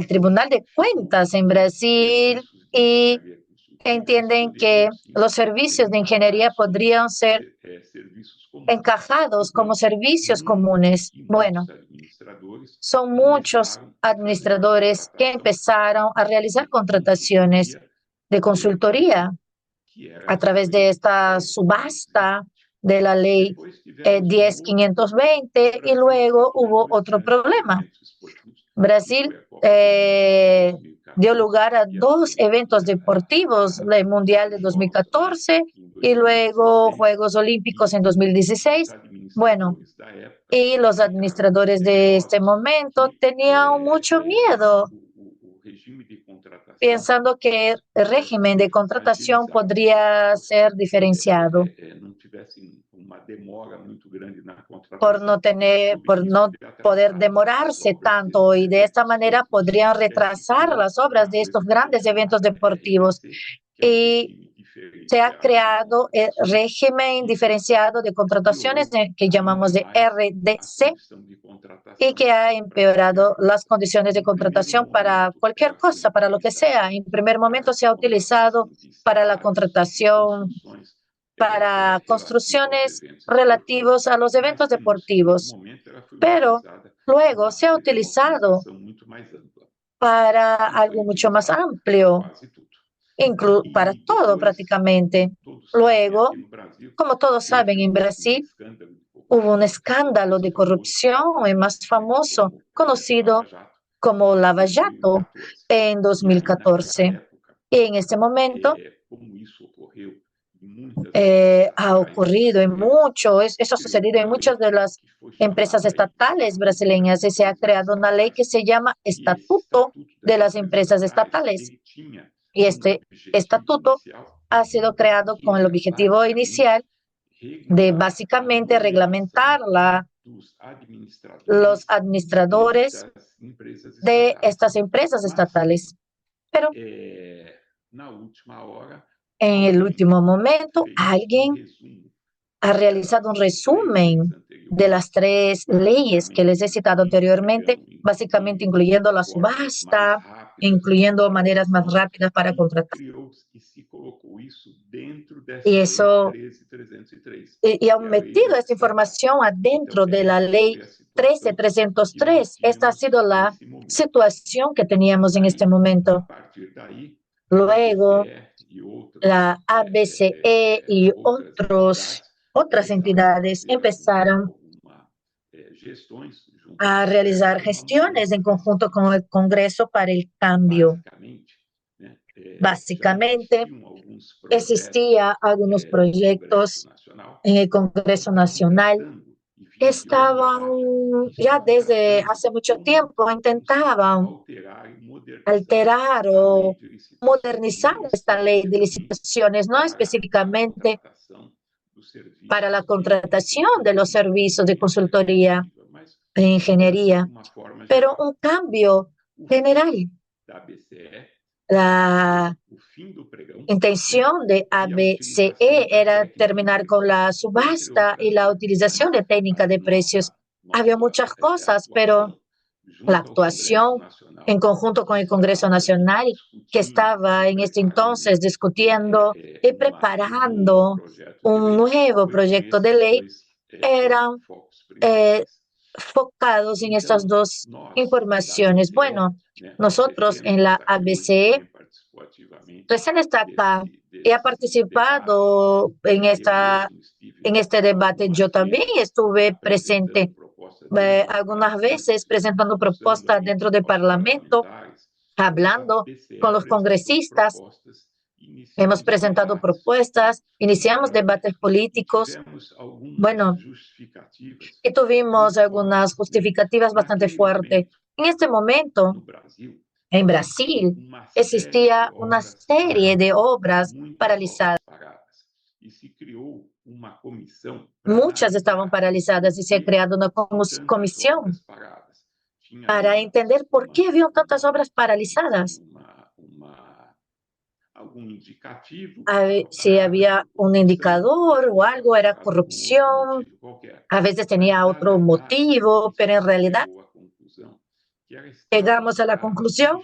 Tribunal de Cuentas en Brasil y entienden que los servicios de ingeniería podrían ser encajados como servicios comunes. Bueno, son muchos administradores que empezaron a realizar contrataciones de consultoría a través de esta subasta de la ley 10.520 y luego hubo otro problema. Brasil dio lugar a dos eventos deportivos, el Mundial de 2014 y luego Juegos Olímpicos en 2016. Bueno, y los administradores de este momento tenían mucho miedo, pensando que el régimen de contratación podría ser diferenciado por no poder demorarse tanto y de esta manera podrían retrasar las obras de estos grandes eventos deportivos. Y se ha creado el régimen diferenciado de contrataciones que llamamos de RDC y que ha empeorado las condiciones de contratación para cualquier cosa, para lo que sea. En primer momento se ha utilizado para la contratación, para construcciones relativas a los eventos deportivos, pero luego se ha utilizado para algo mucho más amplio, para todo prácticamente. Luego, como todos saben, en Brasil hubo un escándalo de corrupción, el más famoso, conocido como Lava Jato, en 2014. Y en este momento ha ocurrido eso ha sucedido en muchas de las empresas estatales brasileñas y se ha creado una ley que se llama Estatuto de las Empresas Estatales. Y este estatuto ha sido creado con el objetivo inicial de básicamente reglamentar los administradores de estas empresas estatales. Pero en el último momento, alguien ha realizado un resumen de las tres leyes que les he citado anteriormente, básicamente incluyendo la subasta, incluyendo maneras más rápidas para contratar. Y han metido esta información adentro de la ley 13.303. Esta ha sido la situación que teníamos en este momento. Luego, la ABCE y otras entidades empezaron a realizar gestiones en conjunto con el Congreso para el cambio. Básicamente, existían algunos proyectos en el Congreso Nacional que estaban ya desde hace mucho tiempo, intentaban alterar o modernizar esta ley de licitaciones, no específicamente para la contratación de los servicios de consultoría e ingeniería, pero un cambio general. La intención de ABCE era terminar con la subasta y la utilización de técnica de precios. Había muchas cosas, pero la actuación en conjunto con el Congreso Nacional, que estaba en este entonces discutiendo y preparando un nuevo proyecto de ley, eran focados en estas dos informaciones. Bueno, nosotros en la ABCE, recién está acá y ha participado en este debate. Yo también estuve presente algunas veces presentando propuestas dentro del Parlamento, hablando con los congresistas. Hemos presentado propuestas, iniciamos debates políticos. Bueno, y tuvimos algunas justificativas bastante fuertes. En este momento, en Brasil, existía una serie de obras paralizadas. Muchas estaban paralizadas y se ha creado una comisión para entender por qué había tantas obras paralizadas. Si había un indicador o algo, era corrupción, a veces tenía otro motivo, pero en realidad llegamos a la conclusión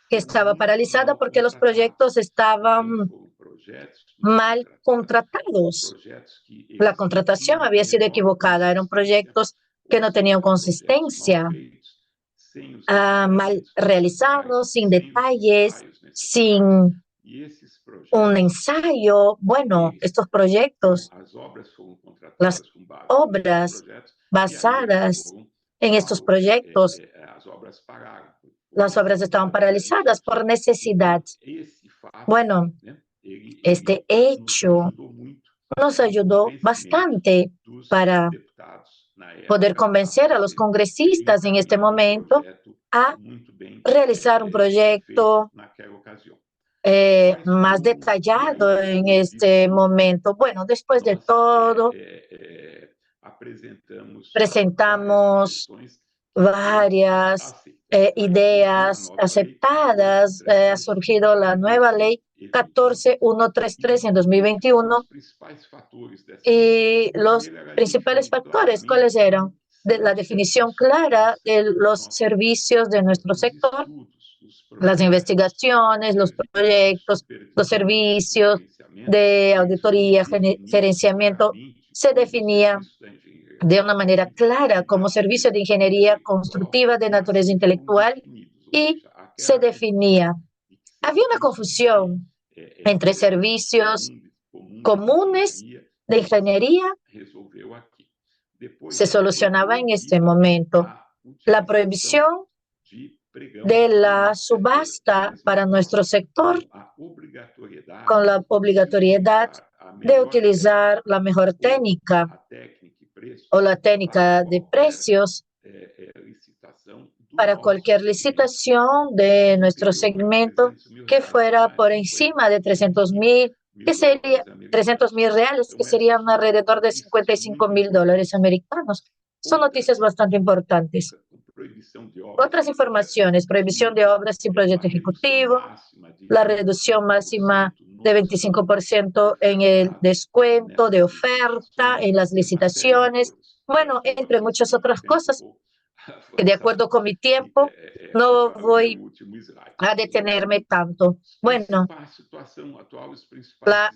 que estaba paralizada porque los proyectos estaban mal contratados. La contratación había sido equivocada, eran proyectos que no tenían consistencia, mal realizados, sin detalles, sin un ensayo. Bueno, estos proyectos, las obras basadas en estos proyectos, las obras estaban paralizadas por necesidad. Bueno, este hecho nos ayudó bastante para poder convencer a los congresistas en este momento a realizar un proyecto más detallado en este momento. Bueno, después de todo, presentamos varias ideas aceptadas. Ha surgido la nueva ley 14133 en 2021. Y los principales factores, ¿cuáles eran? De la definición clara de los servicios de nuestro sector, las investigaciones, los proyectos, los servicios de auditoría, gerenciamiento, se definía de una manera clara como servicio de ingeniería constructiva de naturaleza intelectual y se definía. Había una confusión entre servicios comunes de ingeniería. Se solucionaba en este momento la prohibición de la subasta para nuestro sector, con la obligatoriedad de utilizar la mejor técnica o la técnica de precios para cualquier licitación de nuestro segmento que fuera por encima de 300.000, que sería 300.000 reales, que serían alrededor de $55.000 americanos. Son noticias bastante importantes. Otras informaciones: prohibición de obras sin proyecto ejecutivo, la reducción máxima de 25% en el descuento de oferta en las licitaciones. Bueno, entre muchas otras cosas, que de acuerdo con mi tiempo, no voy a detenerme tanto. Bueno, la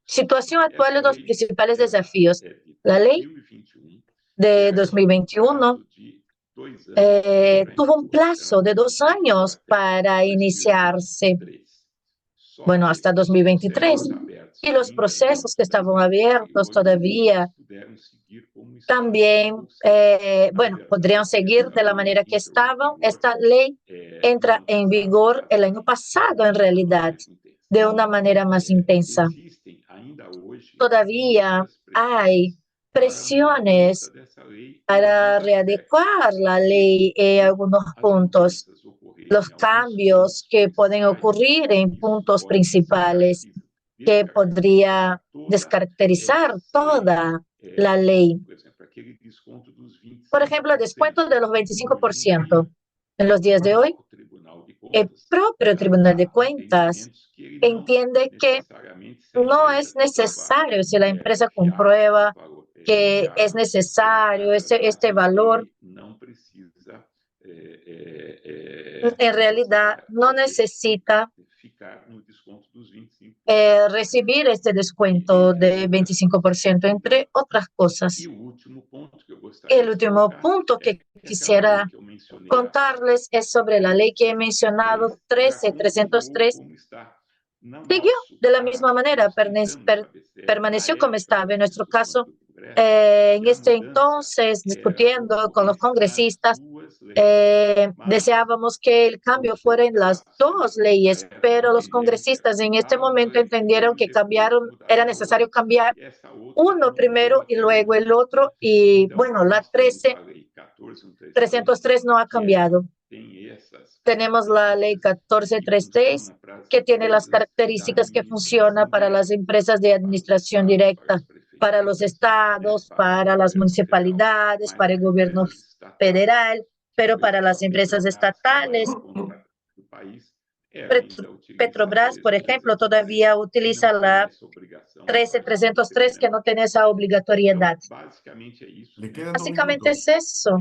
situación actual de los principales desafíos. La ley de 2021 tuvo un plazo de 2 años para iniciarse, bueno, hasta 2023, y los procesos que estaban abiertos todavía también, bueno, podrían seguir de la manera que estaban. Esta ley entra en vigor el año pasado, en realidad, de una manera más intensa. Todavía hay presiones para readecuar la ley en algunos puntos. Los cambios que pueden ocurrir en puntos principales que podría descaracterizar toda la ley. Por ejemplo, descuento de los 25%. En los días de hoy, el propio Tribunal de Cuentas entiende que no es necesario, si la empresa comprueba que es necesario este valor, en realidad no necesita recibir este descuento de 25%, entre otras cosas. El último punto que quisiera contarles es sobre la ley que he mencionado, 13303. Siguió de la misma manera, permaneció como estaba. En nuestro caso, en este entonces, discutiendo con los congresistas, deseábamos que el cambio fuera en las dos leyes, pero los congresistas en este momento entendieron que era necesario cambiar uno primero y luego el otro, y bueno, la 13303 no ha cambiado. Tenemos la ley 1433, que tiene las características que funciona para las empresas de administración directa, para los estados, para las municipalidades, para el gobierno federal, pero para las empresas estatales, Petrobras, por ejemplo, todavía utiliza la 13303, que no tiene esa obligatoriedad. Le quedan 2 Básicamente minutos. es eso.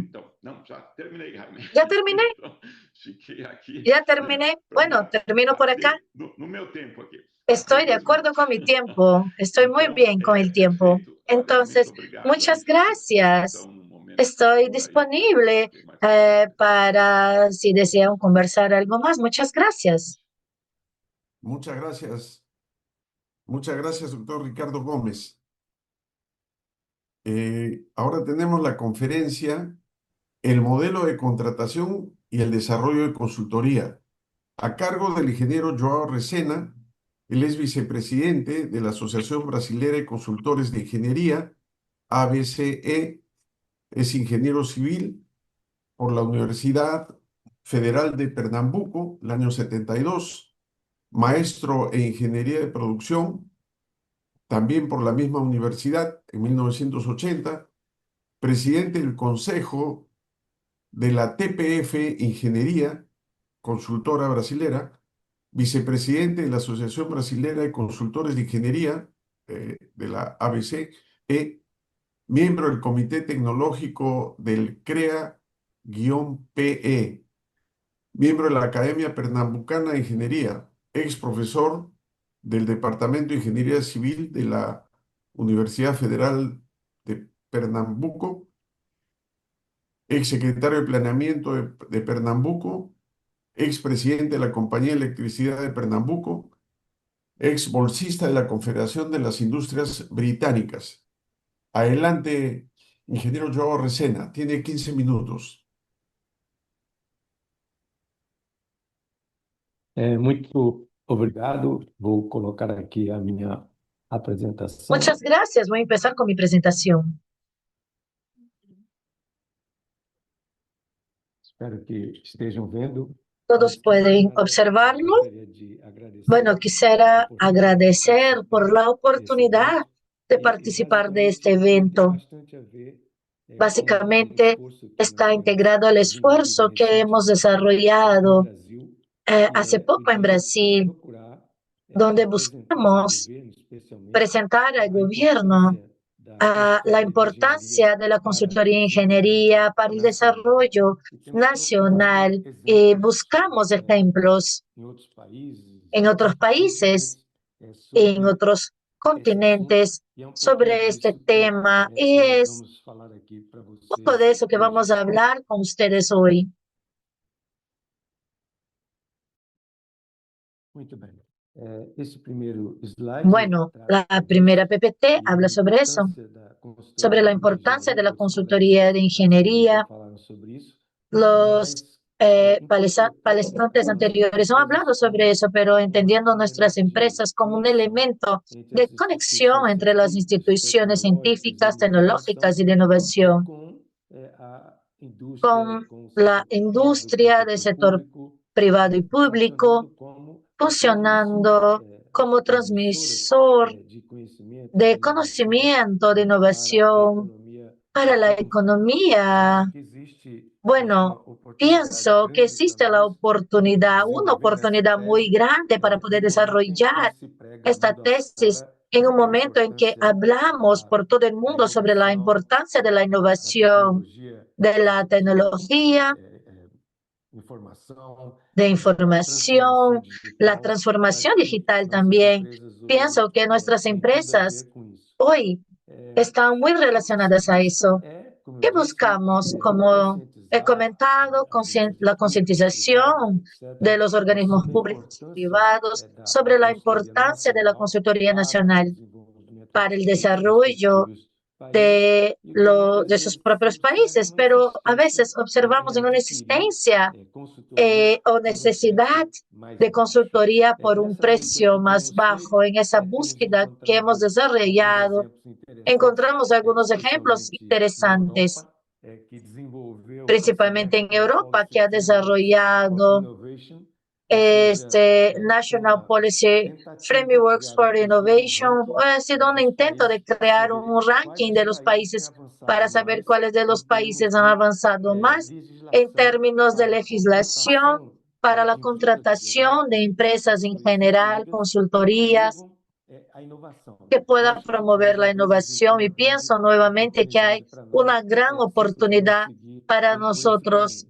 Ya terminé. Ya terminé. Bueno, termino por acá. Estoy de acuerdo con mi tiempo. Estoy muy bien con el tiempo. Entonces, muchas gracias. Estoy disponible para si desean conversar algo más. Muchas gracias. Muchas gracias. Muchas gracias, doctor Ricardo Gómez. Ahora tenemos la conferencia El modelo de contratación y el desarrollo de consultoría, a cargo del ingeniero Joao Resena. Él es vicepresidente de la Asociación Brasilera de Consultores de Ingeniería, ABCE, es ingeniero civil por la Universidad Federal de Pernambuco, el año 72, maestro en Ingeniería de Producción, también por la misma universidad, en 1980, presidente del Consejo de la TPF Ingeniería, consultora brasilera, vicepresidente de la Asociación Brasilera de Consultores de Ingeniería, de la ABC, miembro del Comité Tecnológico del CREA-PE, miembro de la Academia Pernambucana de Ingeniería, ex profesor del Departamento de Ingeniería Civil de la Universidad Federal de Pernambuco, ex secretario de Planeamiento de Pernambuco, ex presidente de la Compañía de Electricidad de Pernambuco, ex bolsista de la Confederación de las Industrias Británicas. Adelante, ingeniero Joao Resena, tiene 15 minutos. Muito obrigado. Vou colocar aqui a minha apresentação. Muchas gracias. Voy a empezar con mi presentación. Espero que estejam vendo. Todos pueden observarlo. Bueno, quisiera agradecer por la oportunidad de participar de este evento. Básicamente está integrado al esfuerzo que hemos desarrollado hace poco en Brasil, donde buscamos presentar al gobierno la importancia de la consultoría de ingeniería para el desarrollo nacional, y buscamos ejemplos en otros países, en otros continentes sobre este tema, y es un poco de eso que vamos a hablar con ustedes hoy. Muito bem. Esse primeiro slide Bueno, la primera PPT habla sobre eso, sobre la importancia de la consultoría de ingeniería. Los palestrantes anteriores han hablado sobre eso, pero entendiendo nuestras empresas como un elemento de conexión entre las instituciones científicas, tecnológicas y de innovación, con la industria del sector privado y público, funcionando como transmisor de conocimiento, de innovación Para la economía, bueno, pienso que existe la oportunidad, una oportunidad muy grande para poder desarrollar esta tesis en un momento en que hablamos por todo el mundo sobre la importancia de la innovación, de la tecnología, de información, la transformación digital también. Pienso que nuestras empresas hoy están muy relacionadas a eso. ¿Qué buscamos? Como he comentado, la concientización de los organismos públicos y privados sobre la importancia de la consultoría nacional para el desarrollo de sus propios países, pero a veces observamos una existencia o necesidad de consultoría por un precio más bajo. En esa búsqueda que hemos desarrollado, encontramos algunos ejemplos interesantes, principalmente en Europa, que ha desarrollado National Policy Frameworks for Innovation. Ha sido un intento de crear un ranking de los países para saber cuáles de los países han avanzado más en términos de legislación para la contratación de empresas en general, consultorías, que pueda promover la innovación. Y pienso nuevamente que hay una gran oportunidad para nosotros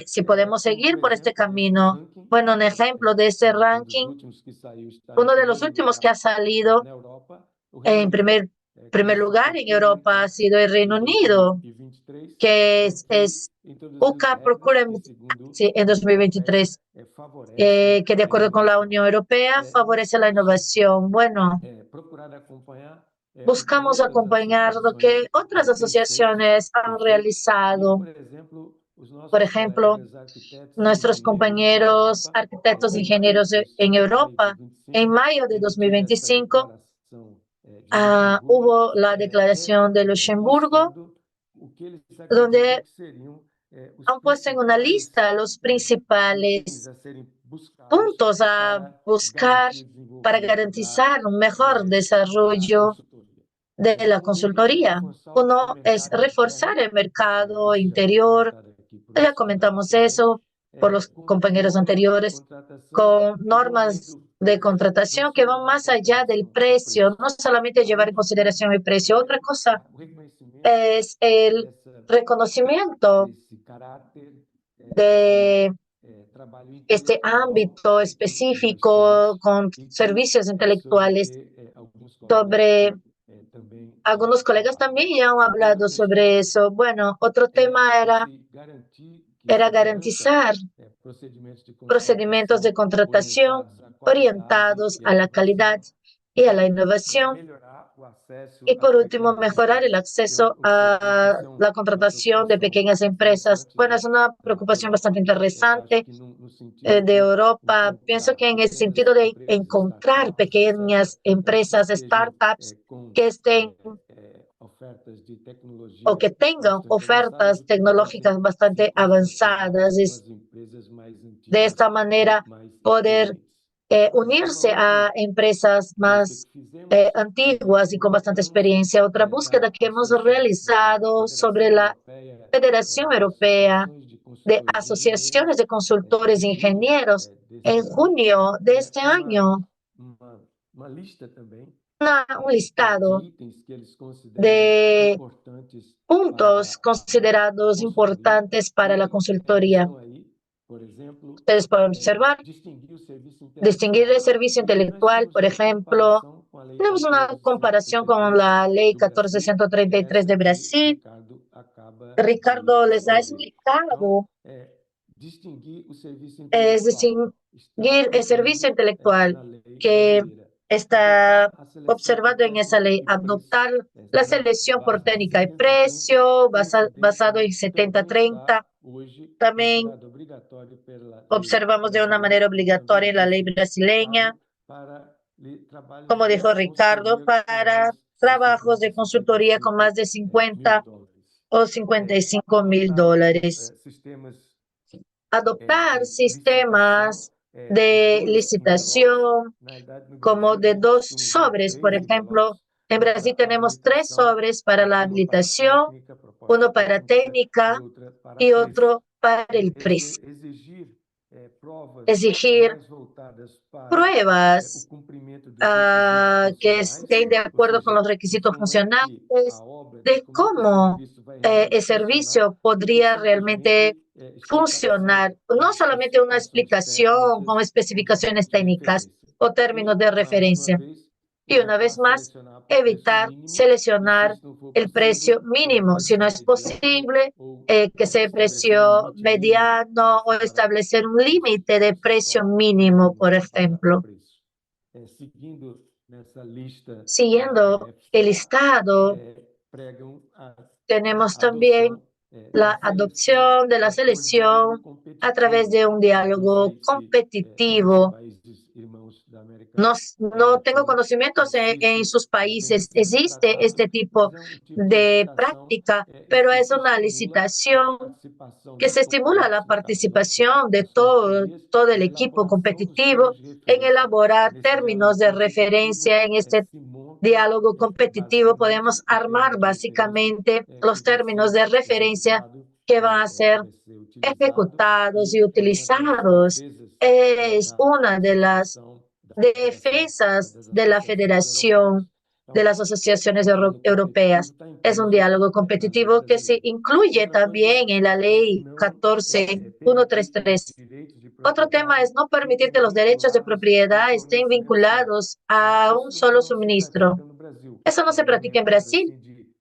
si podemos seguir por este camino. Bueno, un ejemplo de ese ranking, uno de los últimos que ha salido en primer lugar en Europa ha sido el Reino Unido, que es UK Procurement Act en 2023, que de acuerdo con la Unión Europea favorece la innovación. Bueno, buscamos acompañar lo que otras asociaciones han realizado. Por ejemplo, nuestros compañeros arquitectos e ingenieros en Europa, en mayo de 2025, hubo la declaración de Luxemburgo, donde han puesto en una lista los principales puntos a buscar para garantizar un mejor desarrollo de la consultoría. Uno es reforzar el mercado interior, ya comentamos eso por los compañeros anteriores, con normas de contratación que van más allá del precio, no solamente llevar en consideración el precio. Otra cosa es el reconocimiento de este ámbito específico con servicios intelectuales. Sobre algunos colegas también ya han hablado sobre eso. Bueno, otro tema era garantizar procedimientos de contratación orientados a la calidad y a la innovación. Y por último, mejorar el acceso a la contratación de pequeñas empresas. Bueno, es una preocupación bastante interesante de Europa. Pienso que en el sentido de encontrar pequeñas empresas, startups, que estén o que tengan ofertas tecnológicas bastante avanzadas, es de esta manera poder unirse a empresas más antiguas y con bastante experiencia. Otra búsqueda que hemos realizado sobre la Federación Europea de Asociaciones de Consultores e Ingenieros en junio de este año, un listado de puntos considerados importantes para la consultoría. Ustedes pueden observar, distinguir el servicio intelectual, por ejemplo. Tenemos una comparación con la ley 1433 de Brasil. Ricardo les ha explicado, es distinguir el servicio intelectual que está observado en esa ley, adoptar la selección por técnica y precio, basado en 70-30. También observamos de una manera obligatoria en la ley brasileña, como dijo Ricardo, para trabajos de consultoría con más de 50 o 55 mil dólares. Adoptar sistemas de licitación como de 2 sobres, por ejemplo, En Brasil tenemos 3 sobres para la habilitación, uno para técnica y otro para el precio. Exigir pruebas que estén de acuerdo con los requisitos funcionales de cómo el servicio podría realmente funcionar. No solamente una explicación con especificaciones técnicas o términos de referencia. Y una vez más, evitar seleccionar el precio mínimo, si no es posible, que sea precio mediano o establecer un límite de precio mínimo, por ejemplo. Siguiendo el listado, tenemos también la adopción de la selección a través de un diálogo competitivo. No tengo conocimientos en sus países. Existe este tipo de práctica, pero es una licitación que se estimula la participación de todo el equipo competitivo en elaborar términos de referencia. En este diálogo competitivo podemos armar básicamente los términos de referencia que van a ser ejecutados y utilizados. Es una de las defensas de la Federación de las Asociaciones Europeas. Es un diálogo competitivo que se incluye también en la Ley 14133. Otro tema es no permitir que los derechos de propiedad estén vinculados a un solo suministro. Eso no se practica en Brasil.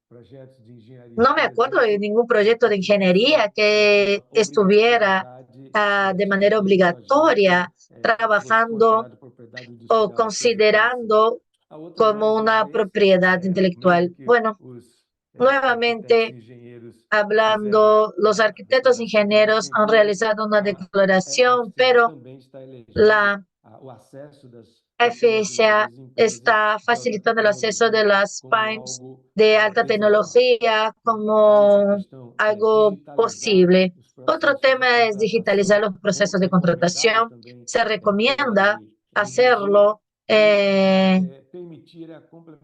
No me acuerdo de ningún proyecto de ingeniería que estuviera de manera obligatoria trabajando o considerando como una propiedad intelectual. Bueno, nuevamente, hablando, los arquitectos e ingenieros han realizado una declaración, pero la FSA está facilitando el acceso de las PYMEs de alta tecnología como algo posible. Otro tema es digitalizar los procesos de contratación. Se recomienda hacerlo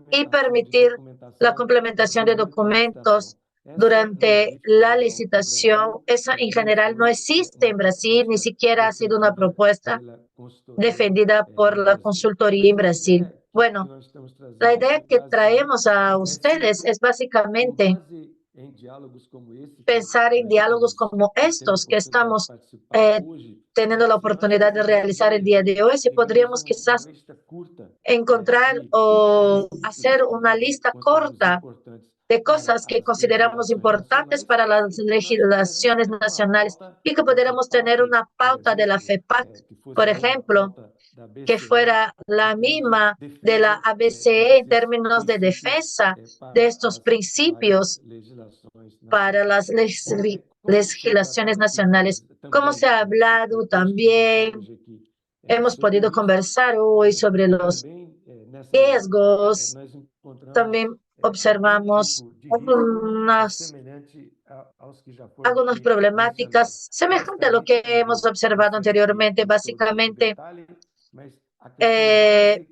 y permitir la complementación de documentos durante la licitación. Eso en general no existe en Brasil, ni siquiera ha sido una propuesta defendida por la consultoría en Brasil. Bueno, la idea que traemos a ustedes es básicamente pensar en diálogos como estos que estamos teniendo la oportunidad de realizar el día de hoy. Si podríamos quizás encontrar o hacer una lista corta de cosas que consideramos importantes para las legislaciones nacionales y que pudiéramos tener una pauta de la FEPAC, por ejemplo, que fuera la misma de la ABCE en términos de defensa de estos principios para las legislaciones nacionales. Como se ha hablado también, hemos podido conversar hoy sobre los riesgos. También observamos algunas problemáticas semejantes a lo que hemos observado anteriormente. Básicamente,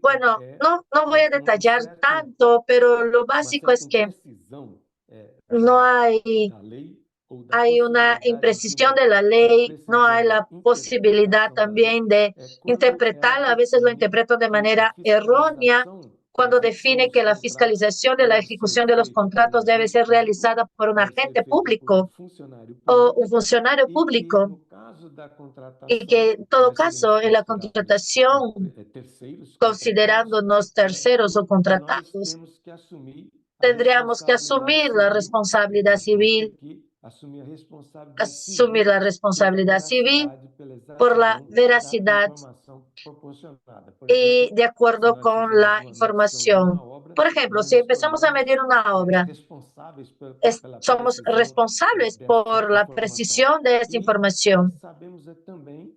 bueno, no voy a detallar tanto, pero lo básico es que no hay una imprecisión de la ley, no hay la posibilidad también de interpretarla. A veces lo interpretan de manera errónea cuando define que la fiscalización de la ejecución de los contratos debe ser realizada por un agente público o un funcionario público, y que en todo caso en la contratación, considerándonos terceros o contratados, tendríamos que asumir la responsabilidad civil por la veracidad y de acuerdo con la información. Por ejemplo, si empezamos a medir una obra, somos responsables por la precisión de esta información.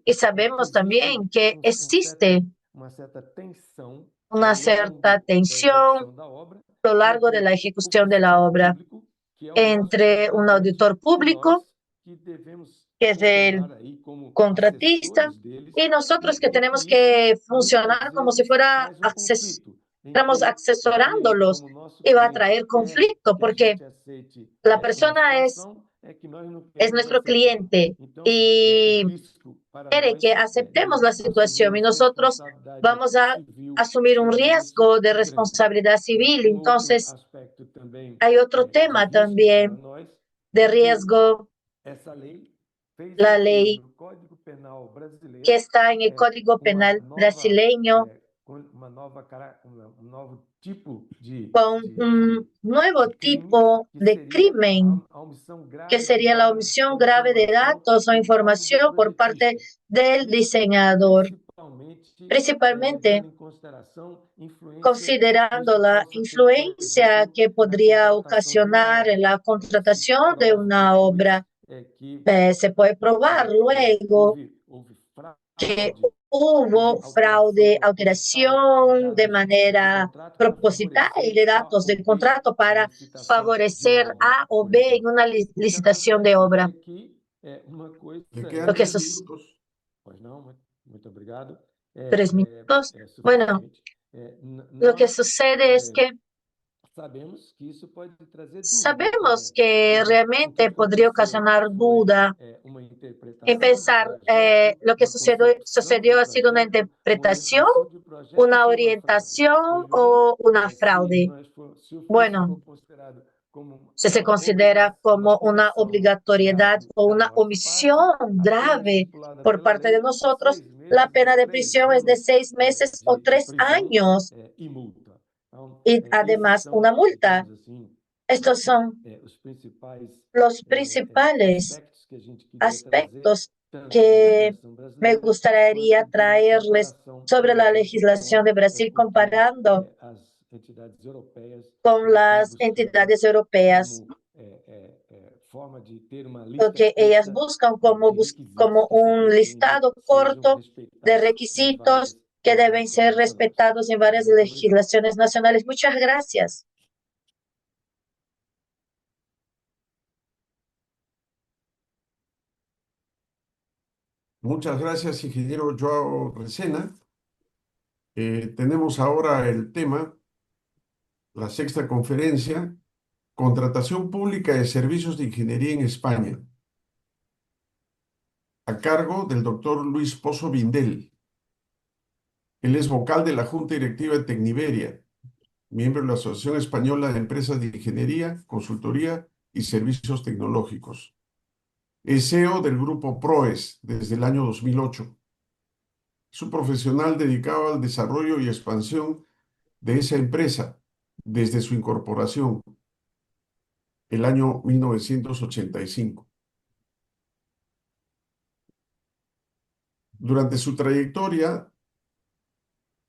Y sabemos también que existe una cierta tensión a lo largo de la ejecución de la obra entre un auditor público, que es el contratista, y nosotros que tenemos que funcionar como si fuera estamos asesorándolos y va a traer conflicto porque la persona es nuestro cliente y quiere que aceptemos la situación y nosotros vamos a asumir un riesgo de responsabilidad civil. Entonces, hay otro tema también de riesgo, la ley que está en el Código Penal brasileño con un nuevo tipo de crimen, que sería la omisión grave de datos o información por parte del diseñador, principalmente considerando la influencia que podría ocasionar en la contratación de una obra. Se puede probar luego que hubo fraude, alteración de manera proposital de datos del contrato para favorecer A o B en una licitación de obra. Le quedan Lo que 3 minutos. 3 minutos. Bueno, lo que sucede es que sabemos que realmente podría ocasionar duda en pensar lo que sucedió ha sido una interpretación, una orientación o una fraude. Bueno, si se considera como una obligatoriedad o una omisión grave por parte de nosotros, la pena de prisión es de 6 meses o 3 años y además una multa. Estos son los principales aspectos que me gustaría traerles sobre la legislación de Brasil comparando con las entidades europeas, lo que ellas buscan como un listado corto de requisitos que deben ser respetados en varias legislaciones nacionales. Muchas gracias. Muchas gracias, ingeniero Joao Resena. Tenemos ahora el tema, la 6ª conferencia, Contratación Pública de Servicios de Ingeniería en España, a cargo del doctor Luis Pozo Bindel. Él es vocal de la Junta Directiva de Tecniberia, miembro de la Asociación Española de Empresas de Ingeniería, Consultoría y Servicios Tecnológicos. Es CEO del grupo PROES desde el año 2008. Es un profesional dedicado al desarrollo y expansión de esa empresa desde su incorporación, el año 1985. Durante su trayectoria,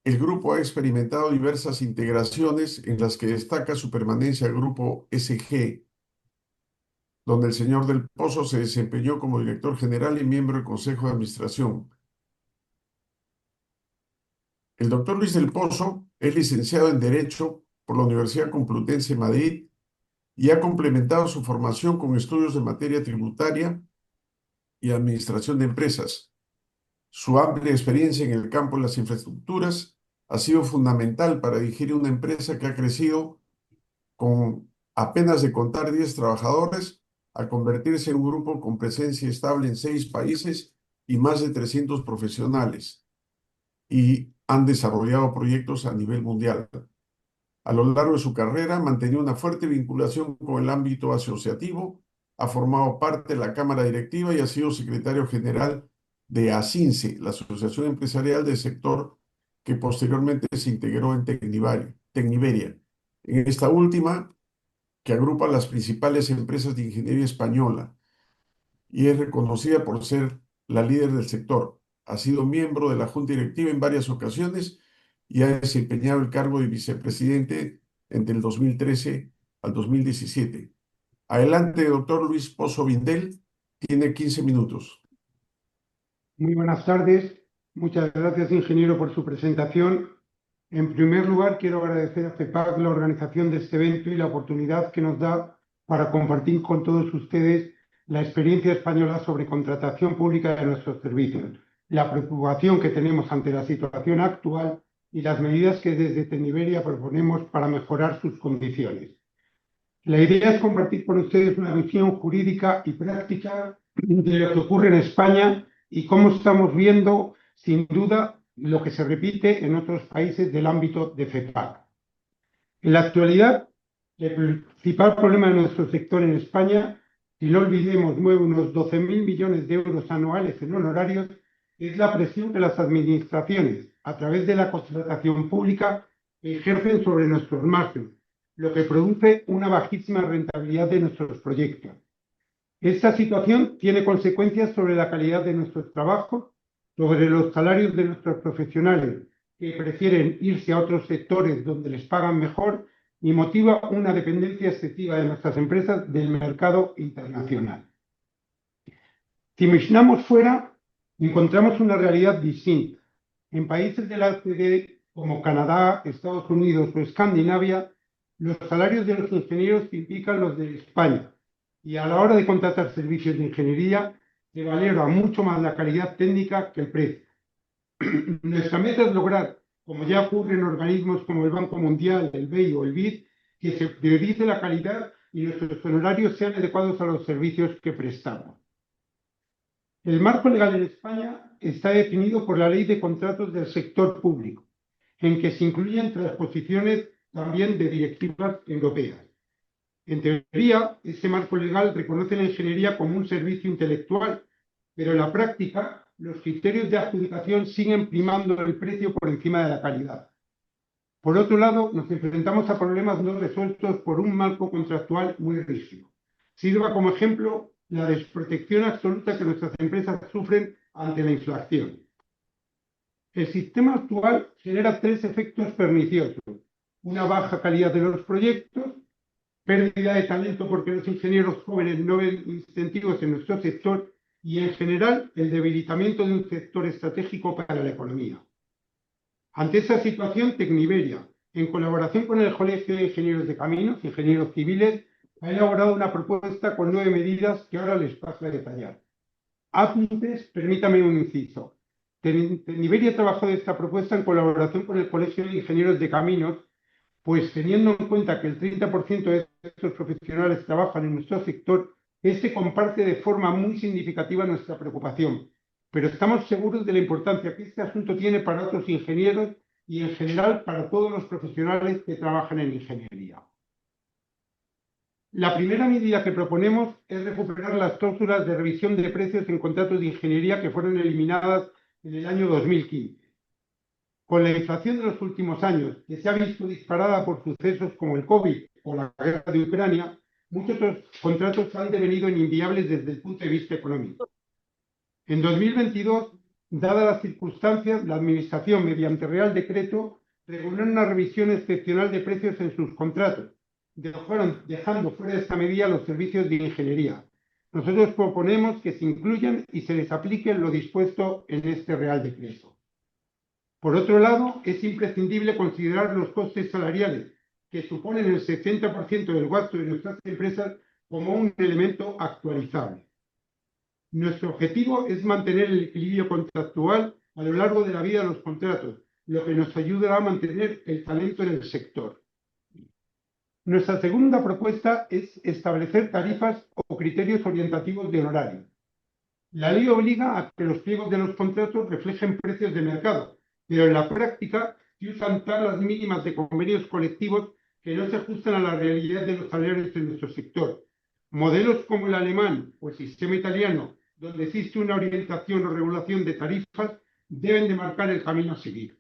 el grupo ha experimentado diversas integraciones en las que destaca su permanencia al grupo SG, donde el señor Del Pozo se desempeñó como director general y miembro del Consejo de Administración. El doctor Luis Del Pozo es licenciado en Derecho por la Universidad Complutense de Madrid y ha complementado su formación con estudios de materia tributaria y administración de empresas. Su amplia experiencia en el campo de las infraestructuras ha sido fundamental para dirigir una empresa que ha crecido con apenas de contar 10 trabajadores a convertirse en un grupo con presencia estable en 6 países y más de 300 profesionales, y han desarrollado proyectos a nivel mundial. A lo largo de su carrera, ha mantenido una fuerte vinculación con el ámbito asociativo, ha formado parte de la Cámara Directiva y ha sido secretario general de ASINCE, la Asociación Empresarial del Sector, que posteriormente se integró en Tecniberia. En esta última, que agrupa las principales empresas de ingeniería española y es reconocida por ser la líder del sector. Ha sido miembro de la Junta Directiva en varias ocasiones y ha desempeñado el cargo de vicepresidente entre el 2013 al 2017. Adelante, doctor Luis Pozo Bindel, tiene 15 minutos. Muy buenas tardes. Muchas gracias, ingeniero, por su presentación. En primer lugar, quiero agradecer a FEPAC la organización de este evento y la oportunidad que nos da para compartir con todos ustedes la experiencia española sobre contratación pública de nuestros servicios, la preocupación que tenemos ante la situación actual y las medidas que desde Tecniberia proponemos para mejorar sus condiciones. La idea es compartir con ustedes una visión jurídica y práctica de lo que ocurre en España y cómo estamos viendo, sin duda, lo que se repite en otros países del ámbito de FEPAC. En la actualidad, el principal problema de nuestro sector en España, si no olvidemos, mueve unos 12.000 millones de euros anuales en honorarios, es la presión que las administraciones, a través de la contratación pública, ejercen sobre nuestros márgenes, lo que produce una bajísima rentabilidad de nuestros proyectos. Esta situación tiene consecuencias sobre la calidad de nuestros trabajos, sobre los salarios de nuestros profesionales, que prefieren irse a otros sectores donde les pagan mejor, y motiva una dependencia excesiva de nuestras empresas del mercado internacional. Si miramos fuera, encontramos una realidad distinta. En países de la OCDE como Canadá, Estados Unidos o Escandinavia, los salarios de los ingenieros implican los de España, y a la hora de contratar servicios de ingeniería se valora mucho más la calidad técnica que el precio. Nuestra meta es lograr, como ya ocurre en organismos como el Banco Mundial, el BEI o el BID, que se priorice la calidad y nuestros honorarios sean adecuados a los servicios que prestamos. El marco legal en España está definido por la Ley de Contratos del Sector Público, en que se incluyen transposiciones también de directivas europeas. En teoría, este marco legal reconoce la ingeniería como un servicio intelectual, pero en la práctica los criterios de adjudicación siguen primando el precio por encima de la calidad. Por otro lado, nos enfrentamos a problemas no resueltos por un marco contractual muy rígido. Sirva como ejemplo la desprotección absoluta que nuestras empresas sufren ante la inflación. El sistema actual genera tres efectos perniciosos: una baja calidad de los proyectos, pérdida de talento porque los ingenieros jóvenes no ven incentivos en nuestro sector y, en general, el debilitamiento de un sector estratégico para la economía. Ante esa situación, Tecniberia, en colaboración con el Colegio de Ingenieros de Caminos, Ingenieros Civiles, ha elaborado una propuesta con 9 medidas que ahora les paso a detallar. Antes, permítame un inciso. Tecniberia ha trabajado esta propuesta en colaboración con el Colegio de Ingenieros de Caminos, pues teniendo en cuenta que el 30% de estos profesionales trabajan en nuestro sector, este comparte de forma muy significativa nuestra preocupación, pero estamos seguros de la importancia que este asunto tiene para otros ingenieros y, en general, para todos los profesionales que trabajan en ingeniería. La primera medida que proponemos es recuperar las cláusulas de revisión de precios en contratos de ingeniería que fueron eliminadas en el año 2015. Con la inflación de los últimos años, que se ha visto disparada por sucesos como el COVID o la guerra de Ucrania, muchos contratos han devenido inviables desde el punto de vista económico. En 2022, dadas las circunstancias, la Administración, mediante Real Decreto, reguló una revisión excepcional de precios en sus contratos, dejando fuera de esta medida los servicios de ingeniería. Nosotros proponemos que se incluyan y se les aplique lo dispuesto en este Real Decreto. Por otro lado, es imprescindible considerar los costes salariales, que suponen el 60% del gasto de nuestras empresas, como un elemento actualizable. Nuestro objetivo es mantener el equilibrio contractual a lo largo de la vida de los contratos, lo que nos ayudará a mantener el talento en el sector. Nuestra segunda propuesta es establecer tarifas o criterios orientativos de honorario. La ley obliga a que los pliegos de los contratos reflejen precios de mercado, pero en la práctica se usan tablas mínimas de convenios colectivos que no se ajustan a la realidad de los salarios de nuestro sector. Modelos como el alemán o el sistema italiano, donde existe una orientación o regulación de tarifas, deben de marcar el camino a seguir.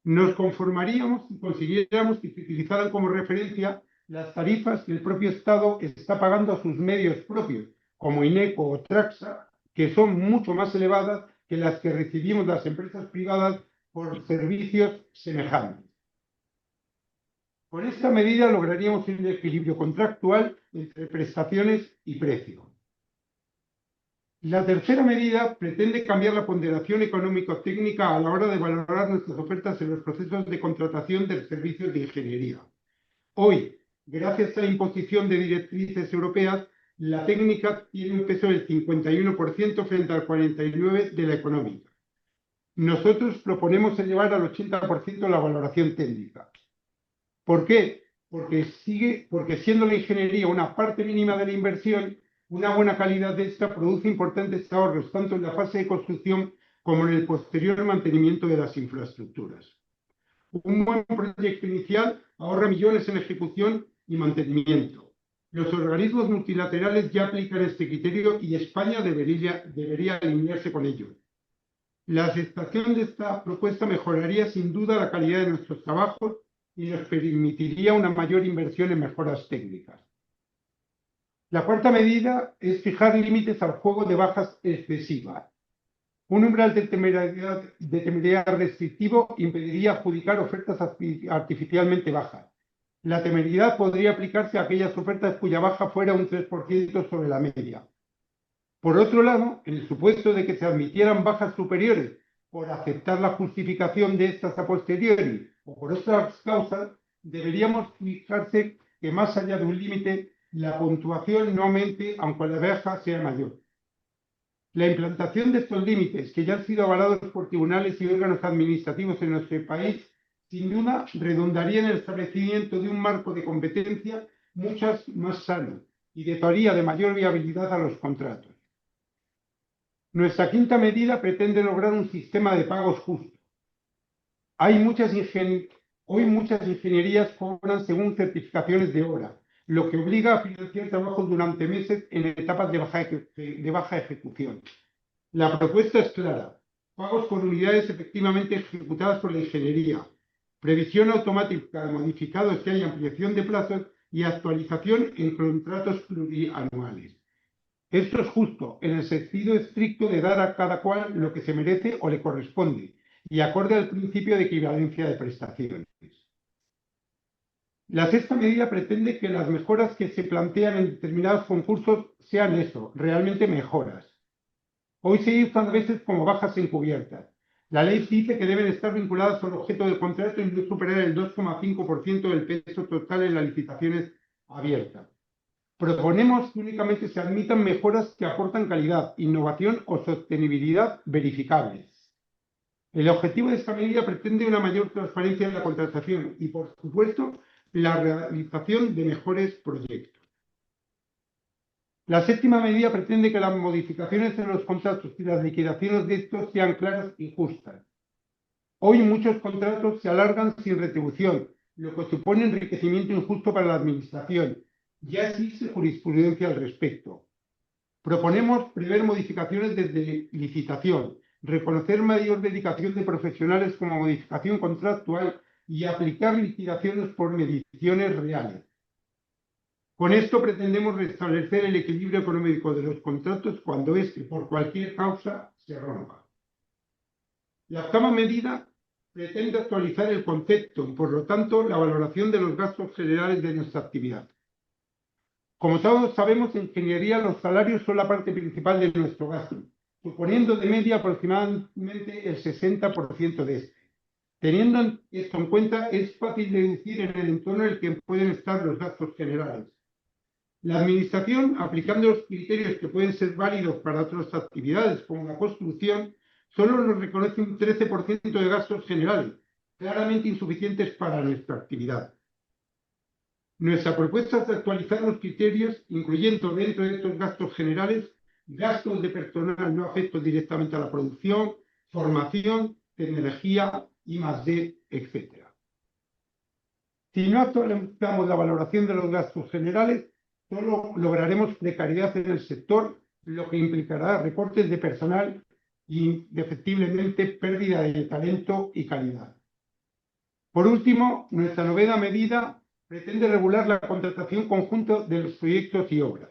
Nos conformaríamos si consiguiéramos que se utilizaran como referencia las tarifas que el propio Estado está pagando a sus medios propios, como INECO o Traxa, que son mucho más elevadas que las que recibimos las empresas privadas por servicios semejantes. Con esta medida lograríamos un equilibrio contractual entre prestaciones y precio. La tercera medida pretende cambiar la ponderación económico-técnica a la hora de valorar nuestras ofertas en los procesos de contratación de servicios de ingeniería. Hoy, gracias a la imposición de directrices europeas, la técnica tiene un peso del 51% frente al 49% de la económica. Nosotros proponemos elevar al 80% la valoración técnica. ¿Por qué? Porque siendo la ingeniería una parte mínima de la inversión, una buena calidad de esta produce importantes ahorros tanto en la fase de construcción como en el posterior mantenimiento de las infraestructuras. Un buen proyecto inicial ahorra millones en ejecución y mantenimiento. Los organismos multilaterales ya aplican este criterio y España debería alinearse con ello. La aceptación de esta propuesta mejoraría sin duda la calidad de nuestros trabajos y nos permitiría una mayor inversión en mejoras técnicas. La cuarta medida es fijar límites al juego de bajas excesivas. Un umbral de temeridad restrictivo impediría adjudicar ofertas artificialmente bajas. La temeridad podría aplicarse a aquellas ofertas cuya baja fuera un 3% sobre la media. Por otro lado, en el supuesto de que se admitieran bajas superiores por aceptar la justificación de estas a posteriori o por otras causas, deberíamos fijarse que más allá de un límite, la puntuación no aumente aunque la baja sea mayor. La implantación de estos límites, que ya han sido avalados por tribunales y órganos administrativos en nuestro país, sin duda redundaría en el establecimiento de un marco de competencia mucho más sano y dotaría de mayor viabilidad a los contratos. Nuestra quinta medida pretende lograr un sistema de pagos justo. Hoy muchas ingenierías cobran según certificaciones de hora, lo que obliga a financiar trabajos durante meses en etapas de baja ejecución. La propuesta es clara: pagos por unidades efectivamente ejecutadas por la ingeniería, previsión automática de modificados si hay ampliación de plazos y actualización en contratos plurianuales. Esto es justo, en el sentido estricto de dar a cada cual lo que se merece o le corresponde, y acorde al principio de equivalencia de prestaciones. La sexta medida pretende que las mejoras que se plantean en determinados concursos sean eso, realmente mejoras. Hoy se usan a veces como bajas encubiertas. La ley dice que deben estar vinculadas al objeto del contrato y no superar el 2,5% del peso total en las licitaciones abiertas. Proponemos que únicamente se admitan mejoras que aportan calidad, innovación o sostenibilidad verificables. El objetivo de esta medida pretende una mayor transparencia en la contratación y, por supuesto, la realización de mejores proyectos. La séptima medida pretende que las modificaciones en los contratos y las liquidaciones de estos sean claras y justas. Hoy muchos contratos se alargan sin retribución, lo que supone enriquecimiento injusto para la administración. Ya existe jurisprudencia al respecto. Proponemos prever modificaciones desde licitación, reconocer mayor dedicación de profesionales como modificación contractual y aplicar liquidaciones por mediciones reales. Con esto pretendemos restablecer el equilibrio económico de los contratos cuando éste, por cualquier causa, se rompa. La octava medida pretende actualizar el concepto y, por lo tanto, la valoración de los gastos generales de nuestra actividad. Como todos sabemos, en ingeniería los salarios son la parte principal de nuestro gasto, suponiendo de media aproximadamente el 60% de este. Teniendo esto en cuenta, es fácil deducir en el entorno en el que pueden estar los gastos generales. La Administración, aplicando los criterios que pueden ser válidos para otras actividades, como la construcción, solo nos reconoce un 13% de gastos generales, claramente insuficientes para nuestra actividad. Nuestra propuesta es de actualizar los criterios, incluyendo dentro de estos gastos generales, gastos de personal no afectos directamente a la producción, formación, tecnología, I+D, etc. Si no actualizamos la valoración de los gastos generales, solo lograremos precariedad en el sector, lo que implicará recortes de personal y, indefectiblemente, pérdida de talento y calidad. Por último, nuestra novena medida pretende regular la contratación conjunta de los proyectos y obras.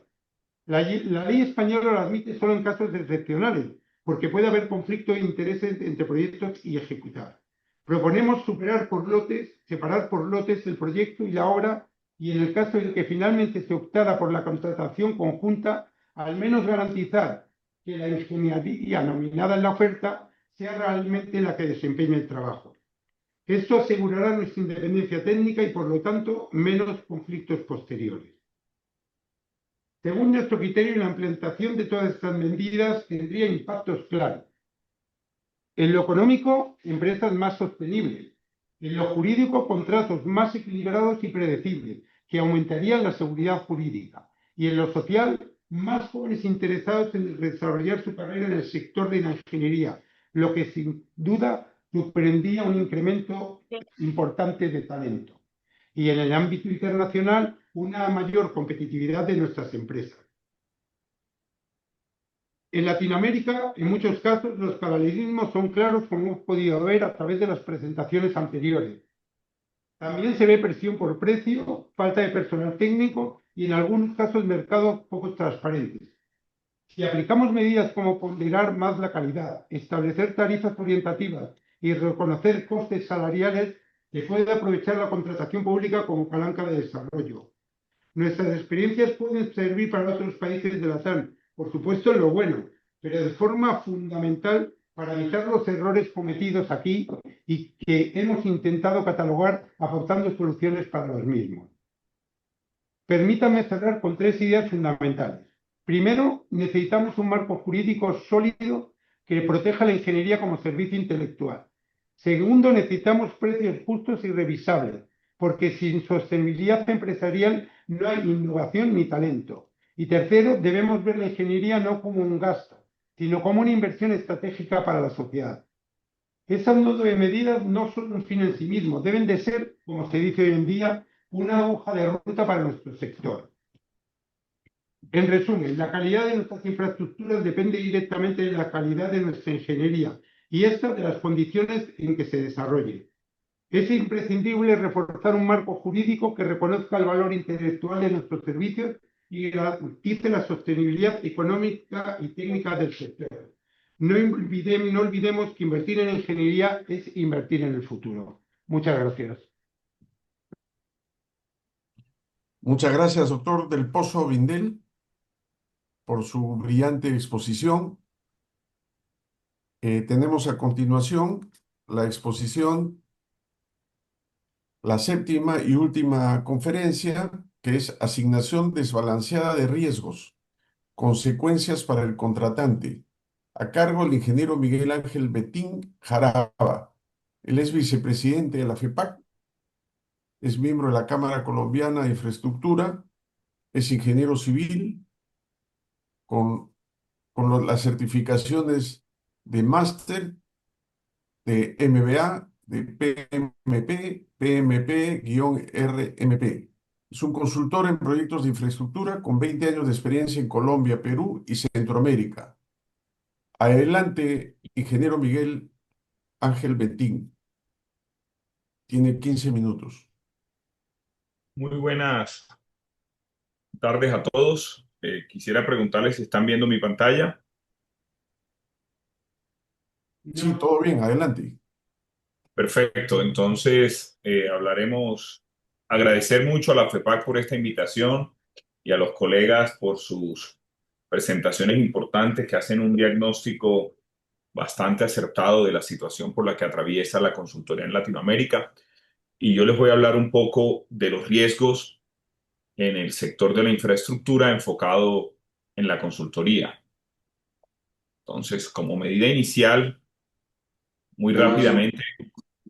La ley española lo admite solo en casos excepcionales, porque puede haber conflicto de intereses entre proyectos y ejecutar. Proponemos separar por lotes el proyecto y la obra, y en el caso en que finalmente se optara por la contratación conjunta, al menos garantizar que la ingeniería nominada en la oferta sea realmente la que desempeñe el trabajo. Esto asegurará nuestra independencia técnica y, por lo tanto, menos conflictos posteriores. Según nuestro criterio, la implementación de todas estas medidas tendría impactos claros. En lo económico, empresas más sostenibles. En lo jurídico, contratos más equilibrados y predecibles, que aumentarían la seguridad jurídica. Y en lo social, más jóvenes interesados en desarrollar su carrera en el sector de la ingeniería, lo que sin duda supondría un incremento importante de talento. Y en el ámbito internacional, una mayor competitividad de nuestras empresas. En Latinoamérica, en muchos casos, los paralelismos son claros, como hemos podido ver a través de las presentaciones anteriores. También se ve presión por precio, falta de personal técnico y, en algunos casos, mercados poco transparentes. Si aplicamos medidas como ponderar más la calidad, establecer tarifas orientativas y reconocer costes salariales, se puede aprovechar la contratación pública como palanca de desarrollo. Nuestras experiencias pueden servir para otros países de la TAN, por supuesto en lo bueno, pero de forma fundamental para evitar los errores cometidos aquí y que hemos intentado catalogar aportando soluciones para los mismos. Permítanme cerrar con 3 ideas fundamentales. Primero, necesitamos un marco jurídico sólido que proteja la ingeniería como servicio intelectual. Segundo, necesitamos precios justos y revisables, porque sin sostenibilidad empresarial no hay innovación ni talento. Y tercero, debemos ver la ingeniería no como un gasto, sino como una inversión estratégica para la sociedad. Esas 9 medidas no son un fin en sí mismo, deben de ser, como se dice hoy en día, una hoja de ruta para nuestro sector. En resumen, la calidad de nuestras infraestructuras depende directamente de la calidad de nuestra ingeniería y esta de las condiciones en que se desarrolle. Es imprescindible reforzar un marco jurídico que reconozca el valor intelectual de nuestros servicios y garantice la sostenibilidad económica y técnica del sector. No olvidemos que invertir en ingeniería es invertir en el futuro. Muchas gracias. Muchas gracias, doctor Del Pozo Vindel, por su brillante exposición. Tenemos a continuación la exposición, la séptima y última conferencia, que es Asignación desbalanceada de riesgos, consecuencias para el contratante, a cargo del ingeniero Miguel Ángel Betín Jaraba. Él es vicepresidente de la FEPAC, es miembro de la Cámara Colombiana de Infraestructura, es ingeniero civil con las certificaciones de máster, de MBA, de PMP, PMP-RMP. Es un consultor en proyectos de infraestructura con 20 años de experiencia en Colombia, Perú y Centroamérica. Adelante, ingeniero Miguel Ángel Betín. Tiene 15 minutos. Muy buenas tardes a todos. Quisiera preguntarles si están viendo mi pantalla. Sí, todo bien, adelante. Perfecto, entonces agradecer mucho a la FEPAC por esta invitación y a los colegas por sus presentaciones importantes que hacen un diagnóstico bastante acertado de la situación por la que atraviesa la consultoría en Latinoamérica. Y yo les voy a hablar un poco de los riesgos en el sector de la infraestructura enfocado en la consultoría. Entonces, como medida inicial, muy rápidamente,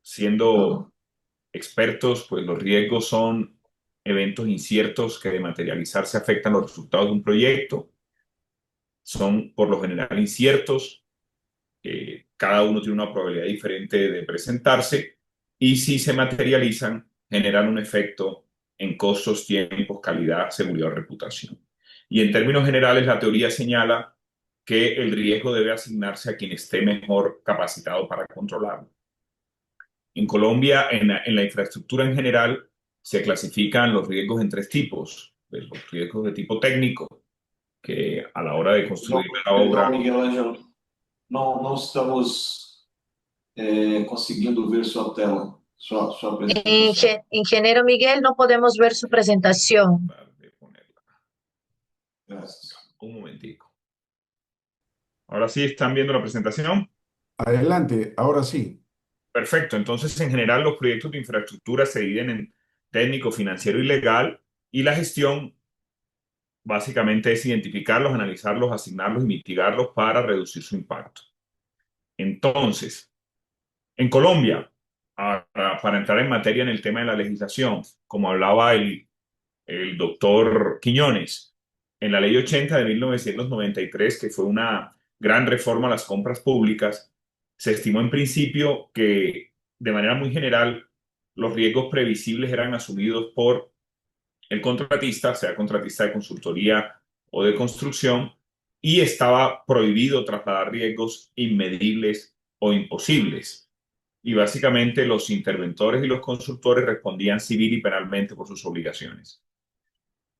siendo expertos, pues los riesgos son eventos inciertos que de materializarse afectan los resultados de un proyecto. Son por lo general inciertos, cada uno tiene una probabilidad diferente de presentarse y si se materializan, generan un efecto en costos, tiempos, calidad, seguridad o reputación. Y en términos generales, la teoría señala que el riesgo debe asignarse a quien esté mejor capacitado para controlarlo. En Colombia, en la infraestructura en general, se clasifican los riesgos en 3 tipos. Los riesgos de tipo técnico, que a la hora de construir la obra... Miguel Ángel, no estamos conseguindo ver su tela, su presentación. Ingeniero Miguel, no podemos ver su presentación. Gracias. Un momentico. ¿Ahora sí están viendo la presentación? Adelante, ahora sí. Perfecto. Entonces, en general, los proyectos de infraestructura se dividen en técnico, financiero y legal, y la gestión básicamente es identificarlos, analizarlos, asignarlos y mitigarlos para reducir su impacto. Entonces, en Colombia, para entrar en materia en el tema de la legislación, como hablaba el doctor Quiñones, en la Ley 80 de 1993, que fue una gran reforma a las compras públicas, se estimó en principio que de manera muy general los riesgos previsibles eran asumidos por el contratista, sea contratista de consultoría o de construcción, y estaba prohibido trasladar riesgos inmedibles o imposibles. Y básicamente los interventores y los consultores respondían civil y penalmente por sus obligaciones.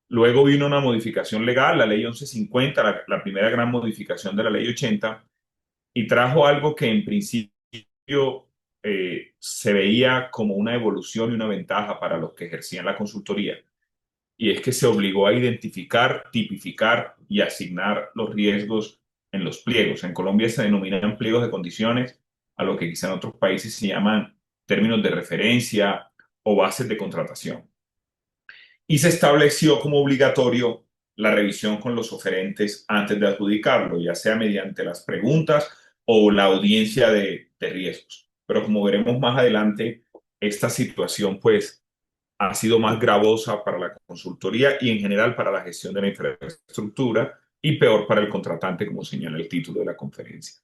Luego vino una modificación legal, la ley 1150, la primera gran modificación de la ley 80, y trajo algo que en principio se veía como una evolución y una ventaja para los que ejercían la consultoría. Y es que se obligó a identificar, tipificar y asignar los riesgos en los pliegos. En Colombia se denominan pliegos de condiciones, a lo que quizá en otros países se llaman términos de referencia o bases de contratación. Y se estableció como obligatorio la revisión con los oferentes antes de adjudicarlo, ya sea mediante las preguntas o la audiencia de riesgos. Pero como veremos más adelante, esta situación pues ha sido más gravosa para la consultoría y en general para la gestión de la infraestructura y peor para el contratante, como señala el título de la conferencia.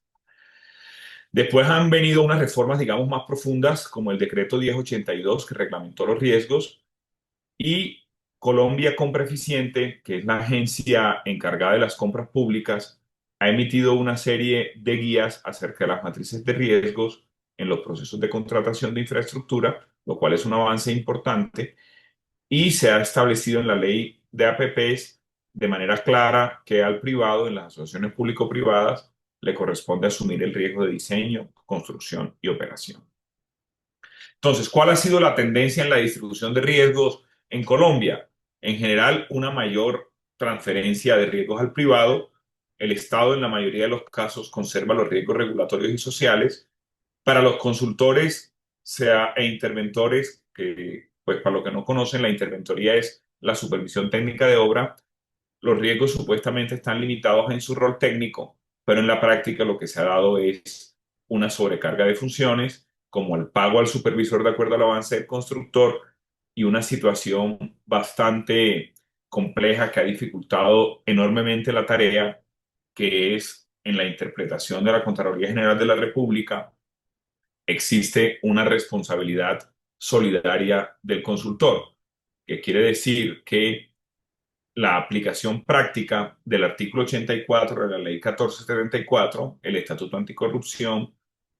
Después han venido unas reformas, digamos, más profundas, como el decreto 1082, que reglamentó los riesgos, y Colombia Compra Eficiente, que es la agencia encargada de las compras públicas, ha emitido una serie de guías acerca de las matrices de riesgos en los procesos de contratación de infraestructura, lo cual es un avance importante, y se ha establecido en la ley de APPs de manera clara que al privado, en las asociaciones público-privadas, le corresponde asumir el riesgo de diseño, construcción y operación. Entonces, ¿cuál ha sido la tendencia en la distribución de riesgos en Colombia? En general, una mayor transferencia de riesgos al privado. El Estado, en la mayoría de los casos, conserva los riesgos regulatorios y sociales. Para los consultores e interventores, que, pues para los que no conocen, la interventoría es la supervisión técnica de obra, los riesgos supuestamente están limitados en su rol técnico, pero en la práctica lo que se ha dado es una sobrecarga de funciones, como el pago al supervisor de acuerdo al avance del constructor, y una situación bastante compleja que ha dificultado enormemente la tarea, que es en la interpretación de la Contraloría General de la República, existe una responsabilidad solidaria del consultor, que quiere decir que la aplicación práctica del artículo 84 de la ley 1474, el Estatuto Anticorrupción,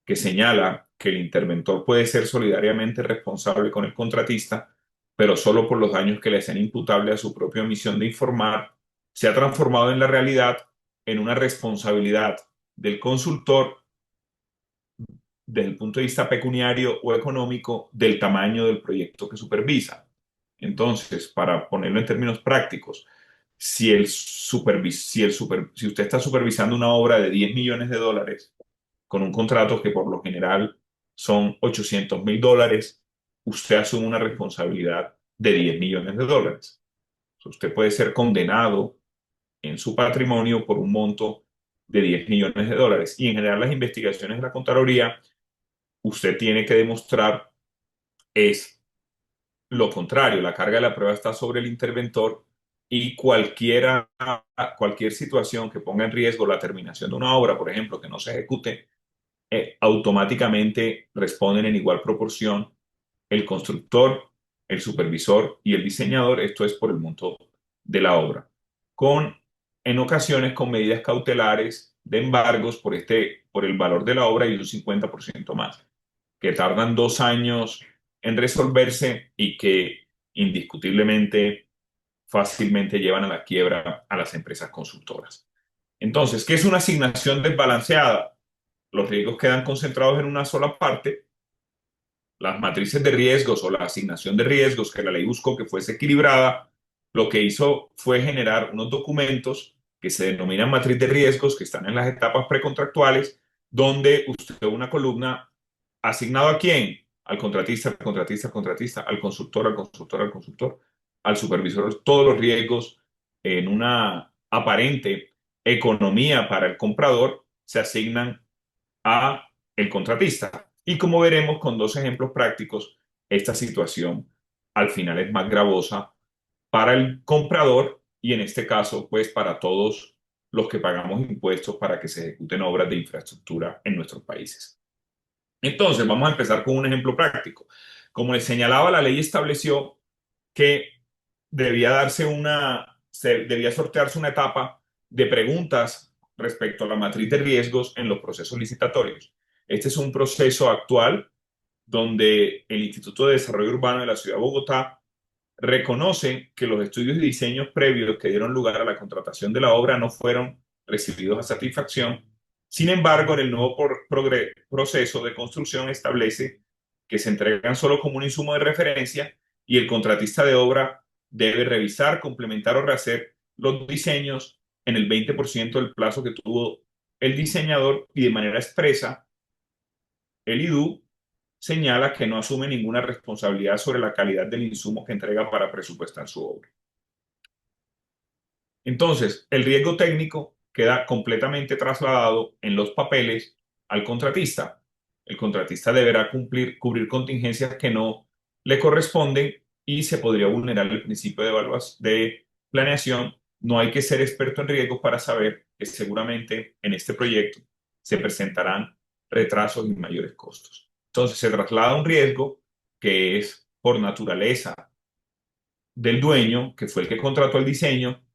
que señala que el interventor puede ser solidariamente responsable con el contratista, pero solo por los daños que le sean imputables a su propia omisión de informar, se ha transformado en la realidad en una responsabilidad del consultor desde el punto de vista pecuniario o económico del tamaño del proyecto que supervisa. Entonces, para ponerlo en términos prácticos, si usted está supervisando una obra de 10 millones de dólares con un contrato que por lo general son 800.000 dólares, usted asume una responsabilidad de 10 millones de dólares. Usted puede ser condenado en su patrimonio por un monto de 10 millones de dólares. Y en general las investigaciones de la Contraloría, usted tiene que demostrar es lo contrario, la carga de la prueba está sobre el interventor y cualquier situación que ponga en riesgo la terminación de una obra, por ejemplo, que no se ejecute, automáticamente responden en igual proporción el constructor, el supervisor y el diseñador. Esto es por el monto de la obra, en ocasiones con medidas cautelares de embargos por el valor de la obra y un 50% más, que tardan 2 años en resolverse y que indiscutiblemente fácilmente llevan a la quiebra a las empresas consultoras. Entonces, ¿qué es una asignación desbalanceada? Los riesgos quedan concentrados en una sola parte. Las matrices de riesgos o la asignación de riesgos que la ley buscó que fuese equilibrada, lo que hizo fue generar unos documentos que se denominan matriz de riesgos, que están en las etapas precontractuales, donde usted ve una columna asignado a quién, al contratista, al contratista, al contratista, al consultor, al consultor, al consultor, al supervisor, todos los riesgos en una aparente economía para el comprador se asignan a el contratista. Y como veremos con dos ejemplos prácticos, esta situación al final es más gravosa para el comprador y en este caso, pues para todos los que pagamos impuestos para que se ejecuten obras de infraestructura en nuestros países. Entonces, vamos a empezar con un ejemplo práctico. Como les señalaba, la ley estableció que debía sortearse una etapa de preguntas respecto a la matriz de riesgos en los procesos licitatorios. Este es un proceso actual donde el Instituto de Desarrollo Urbano de la Ciudad de Bogotá reconoce que los estudios y diseños previos que dieron lugar a la contratación de la obra no fueron recibidos a satisfacción. Sin embargo, en el nuevo proceso de construcción establece que se entregan solo como un insumo de referencia y el contratista de obra debe revisar, complementar o rehacer los diseños en el 20% del plazo que tuvo el diseñador y de manera expresa el IDU señala que no asume ninguna responsabilidad sobre la calidad del insumo que entrega para presupuestar su obra. Entonces, el riesgo técnico queda completamente trasladado en los papeles al contratista. El contratista deberá cubrir contingencias que no le corresponden y se podría vulnerar el principio de planeación. No hay que ser experto en riesgos para saber que seguramente en este proyecto se presentarán retrasos y mayores costos. Entonces se traslada un riesgo que es por naturaleza del dueño, que fue el que contrató el diseño,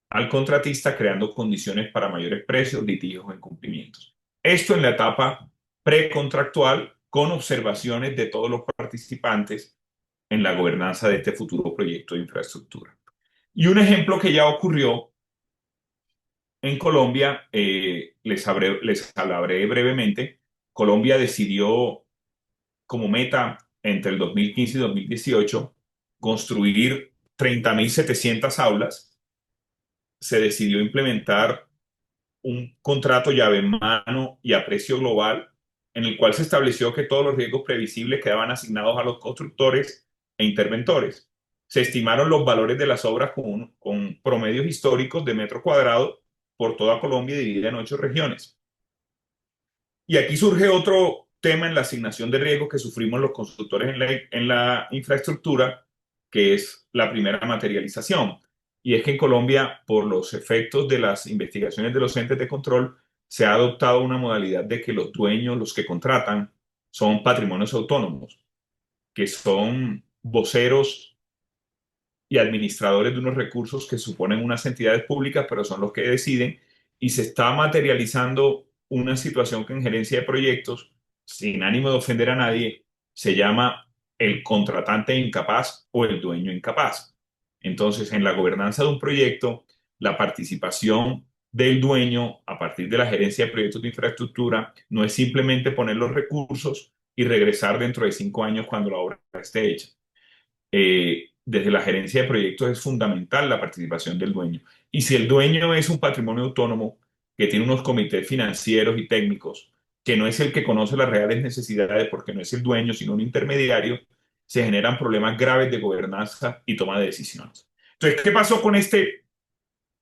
al contratista, creando condiciones para mayores precios, litigios o incumplimientos. Esto en la etapa precontractual, con observaciones de todos los participantes en la gobernanza de este futuro proyecto de infraestructura. Y un ejemplo que ya ocurrió en Colombia, les hablaré brevemente. Colombia decidió como meta entre el 2015 y 2018 construir 30.700 aulas. Se decidió implementar un contrato llave en mano y a precio global, en el cual se estableció que todos los riesgos previsibles quedaban asignados a los constructores e interventores. Se estimaron los valores de las obras con promedios históricos de metro cuadrado por toda Colombia, dividida en 8 regiones. Y aquí surge otro tema en la asignación de riesgos que sufrimos los constructores en la infraestructura, que es la primera materialización. Y es que en Colombia, por los efectos de las investigaciones de los entes de control, se ha adoptado una modalidad de que los dueños, los que contratan, son patrimonios autónomos, que son voceros y administradores de unos recursos que suponen unas entidades públicas, pero son los que deciden, y se está materializando una situación que en gerencia de proyectos, sin ánimo de ofender a nadie, se llama el contratante incapaz o el dueño incapaz. Entonces, en la gobernanza de un proyecto, la participación del dueño a partir de la gerencia de proyectos de infraestructura no es simplemente poner los recursos y regresar dentro de 5 años cuando la obra esté hecha. Desde la gerencia de proyectos es fundamental la participación del dueño. Y si el dueño es un patrimonio autónomo que tiene unos comités financieros y técnicos, que no es el que conoce las reales necesidades porque no es el dueño, sino un intermediario, se generan problemas graves de gobernanza y toma de decisiones. Entonces, ¿qué pasó con este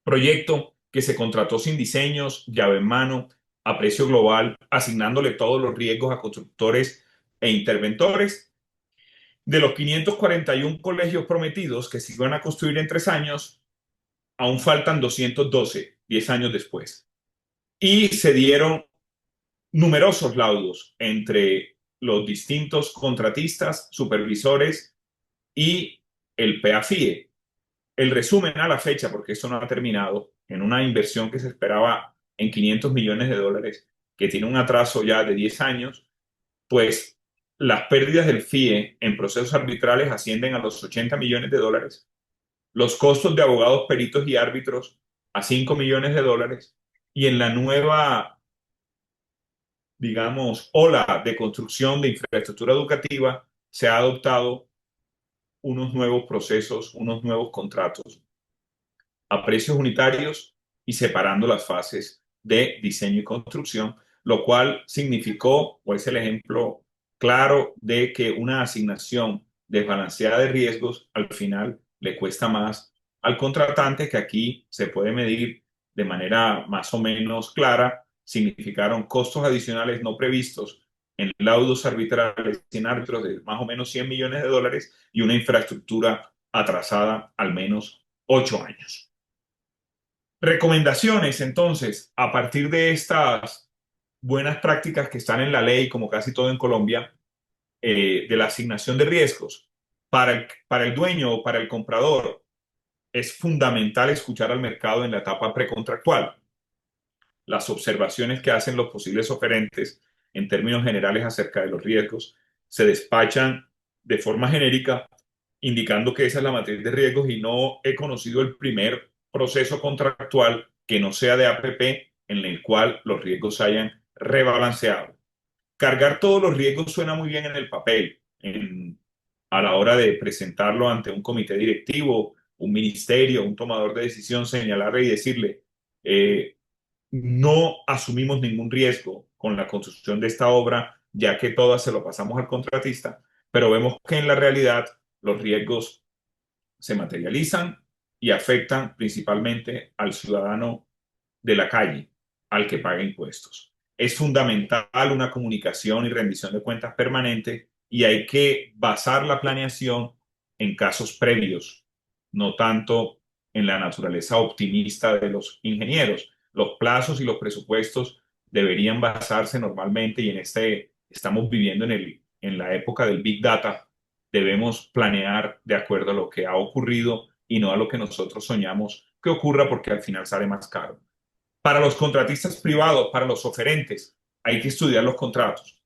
proyecto que se contrató sin diseños, llave en mano, a precio global, asignándole todos los riesgos a constructores e interventores? De los 541 colegios prometidos que se iban a construir en 3 años, aún faltan 212, 10 años después. Y se dieron numerosos laudos entre los distintos contratistas, supervisores y el PAFIE. El resumen a la fecha, porque esto no ha terminado, en una inversión que se esperaba en 500 millones de dólares, que tiene un atraso ya de 10 años, pues las pérdidas del FIE en procesos arbitrales ascienden a los 80 millones de dólares, los costos de abogados, peritos y árbitros a 5 millones de dólares, y en la nueva, digamos, ola de construcción de infraestructura educativa se ha adoptado unos nuevos procesos, unos nuevos contratos a precios unitarios y separando las fases de diseño y construcción, lo cual significó, o es el ejemplo claro de que una asignación desbalanceada de riesgos al final le cuesta más al contratante, que aquí se puede medir de manera más o menos clara significaron costos adicionales no previstos en laudos arbitrales sin árbitros de más o menos $100 millones y una infraestructura atrasada al menos 8 años. Recomendaciones, entonces, a partir de estas buenas prácticas que están en la ley, como casi todo en Colombia, de la asignación de riesgos. Para el dueño o para el comprador es fundamental escuchar al mercado en la etapa precontractual. Las observaciones que hacen los posibles oferentes en términos generales acerca de los riesgos se despachan de forma genérica, indicando que esa es la matriz de riesgos y no he conocido el primer proceso contractual que no sea de APP en el cual los riesgos se hayan rebalanceado. Cargar todos los riesgos suena muy bien en el papel, a la hora de presentarlo ante un comité directivo, un ministerio, un tomador de decisión, señalarle y decirle, no asumimos ningún riesgo con la construcción de esta obra, ya que todas se lo pasamos al contratista, pero vemos que en la realidad los riesgos se materializan y afectan principalmente al ciudadano de la calle, al que paga impuestos. Es fundamental una comunicación y rendición de cuentas permanente y hay que basar la planeación en casos previos, no tanto en la naturaleza optimista de los ingenieros. Los plazos y los presupuestos deberían basarse normalmente y estamos viviendo en la época del Big Data. Debemos planear de acuerdo a lo que ha ocurrido y no a lo que nosotros soñamos que ocurra porque al final sale más caro. Para los contratistas privados, para los oferentes, hay que estudiar los contratos.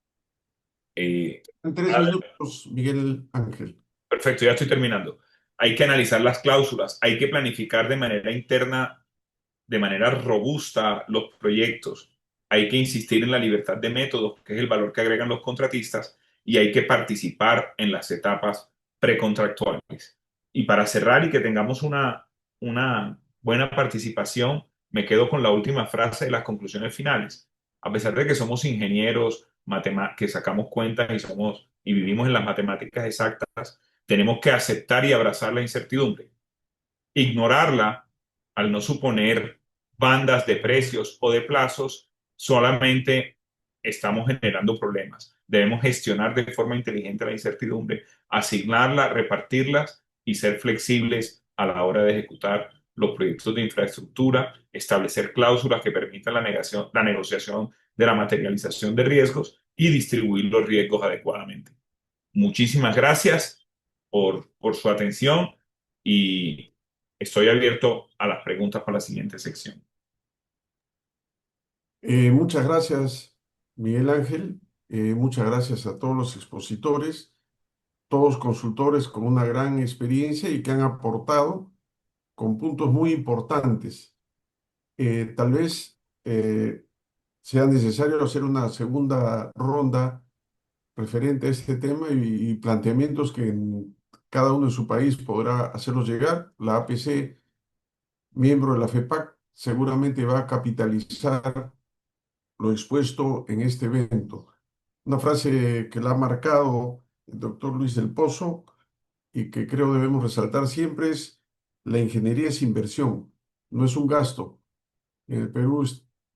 En 3 minutos, Miguel Ángel. Perfecto, ya estoy terminando. Hay que analizar las cláusulas, hay que planificar de manera interna, de manera robusta los proyectos. Hay que insistir en la libertad de métodos, que es el valor que agregan los contratistas, y hay que participar en las etapas precontractuales. Y para cerrar y que tengamos una buena participación, me quedo con la última frase de las conclusiones finales. A pesar de que somos ingenieros, que sacamos cuentas y vivimos en las matemáticas exactas, tenemos que aceptar y abrazar la incertidumbre. Ignorarla, al no suponer bandas de precios o de plazos, solamente estamos generando problemas. Debemos gestionar de forma inteligente la incertidumbre, asignarla, repartirlas y ser flexibles a la hora de ejecutar los proyectos de infraestructura, establecer cláusulas que permitan la negociación de la materialización de riesgos y distribuir los riesgos adecuadamente. Muchísimas gracias por su atención y estoy abierto a las preguntas para la siguiente sección. Muchas gracias, Miguel Ángel. Muchas gracias a todos los expositores, todos consultores con una gran experiencia y que han aportado con puntos muy importantes. Tal vez sea necesario hacer una segunda ronda referente a este tema y planteamientos que cada uno en su país podrá hacerlos llegar. La APC, miembro de la FEPAC, seguramente va a capitalizar lo expuesto en este evento. Una frase que la ha marcado el doctor Luis del Pozo y que creo debemos resaltar siempre es: la ingeniería es inversión, no es un gasto. En el Perú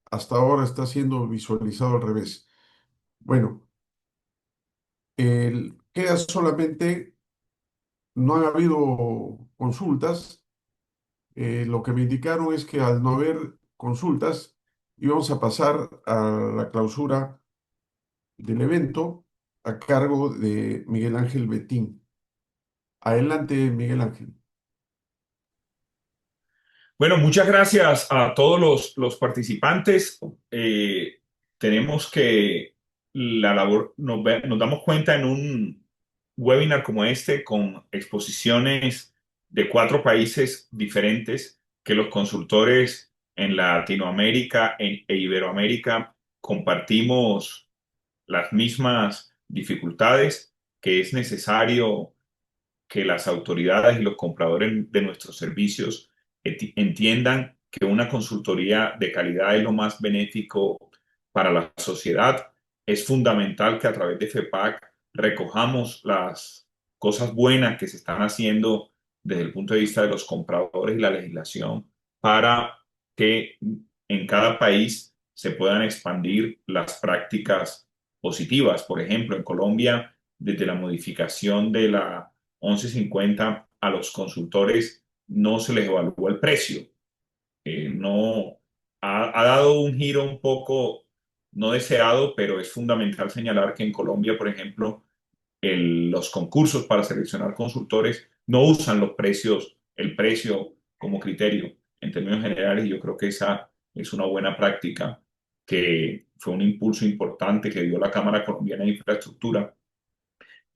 hasta ahora está siendo visualizado al revés. Bueno, queda solamente, no han habido consultas. Lo que me indicaron es que al no haber consultas íbamos a pasar a la clausura del evento a cargo de Miguel Ángel Betín. Adelante, Miguel Ángel. Bueno, muchas gracias a todos los participantes. Tenemos que la labor, nos damos cuenta en un webinar como este, con exposiciones de 4 países diferentes, que los consultores en Latinoamérica e Iberoamérica compartimos las mismas dificultades, que es necesario que las autoridades y los compradores de nuestros servicios entiendan que una consultoría de calidad es lo más benéfico para la sociedad. Es fundamental que a través de FEPAC recojamos las cosas buenas que se están haciendo desde el punto de vista de los compradores y la legislación para que en cada país se puedan expandir las prácticas positivas. Por ejemplo, en Colombia, desde la modificación de la 1150 a los consultores no se les evalúa el precio. No ha dado un giro un poco no deseado, pero es fundamental señalar que en Colombia, por ejemplo, los concursos para seleccionar consultores no usan el precio como criterio en términos generales, y yo creo que esa es una buena práctica que fue un impulso importante que dio la Cámara Colombiana de Infraestructura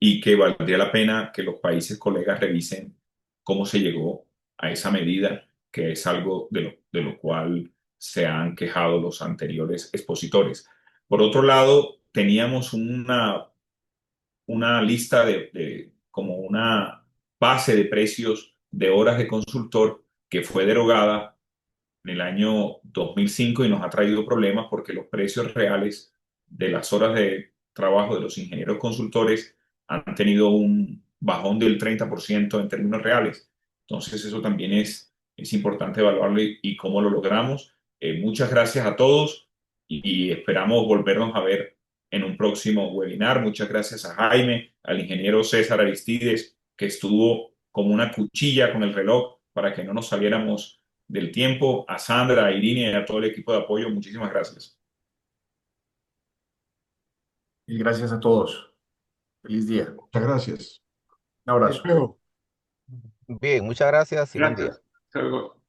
y que valdría la pena que los países colegas revisen cómo se llegó a esa medida, que es algo de lo cual se han quejado los anteriores expositores. Por otro lado, teníamos una lista como una base de precios de horas de consultor que fue derogada en el año 2005 y nos ha traído problemas porque los precios reales de las horas de trabajo de los ingenieros consultores han tenido un bajón del 30% en términos reales. Entonces eso también es importante evaluarlo y cómo lo logramos. Muchas gracias a todos y esperamos volvernos a ver en un próximo webinar. Muchas gracias a Jaime, al ingeniero César Aristides, que estuvo como una cuchilla con el reloj para que no nos saliéramos del tiempo, a Sandra, a Irene y a todo el equipo de apoyo. Muchísimas gracias. Y gracias a todos. Feliz día. Muchas gracias. Un abrazo. Hasta luego. Bien, muchas gracias y buen día. Gracias. Hasta luego.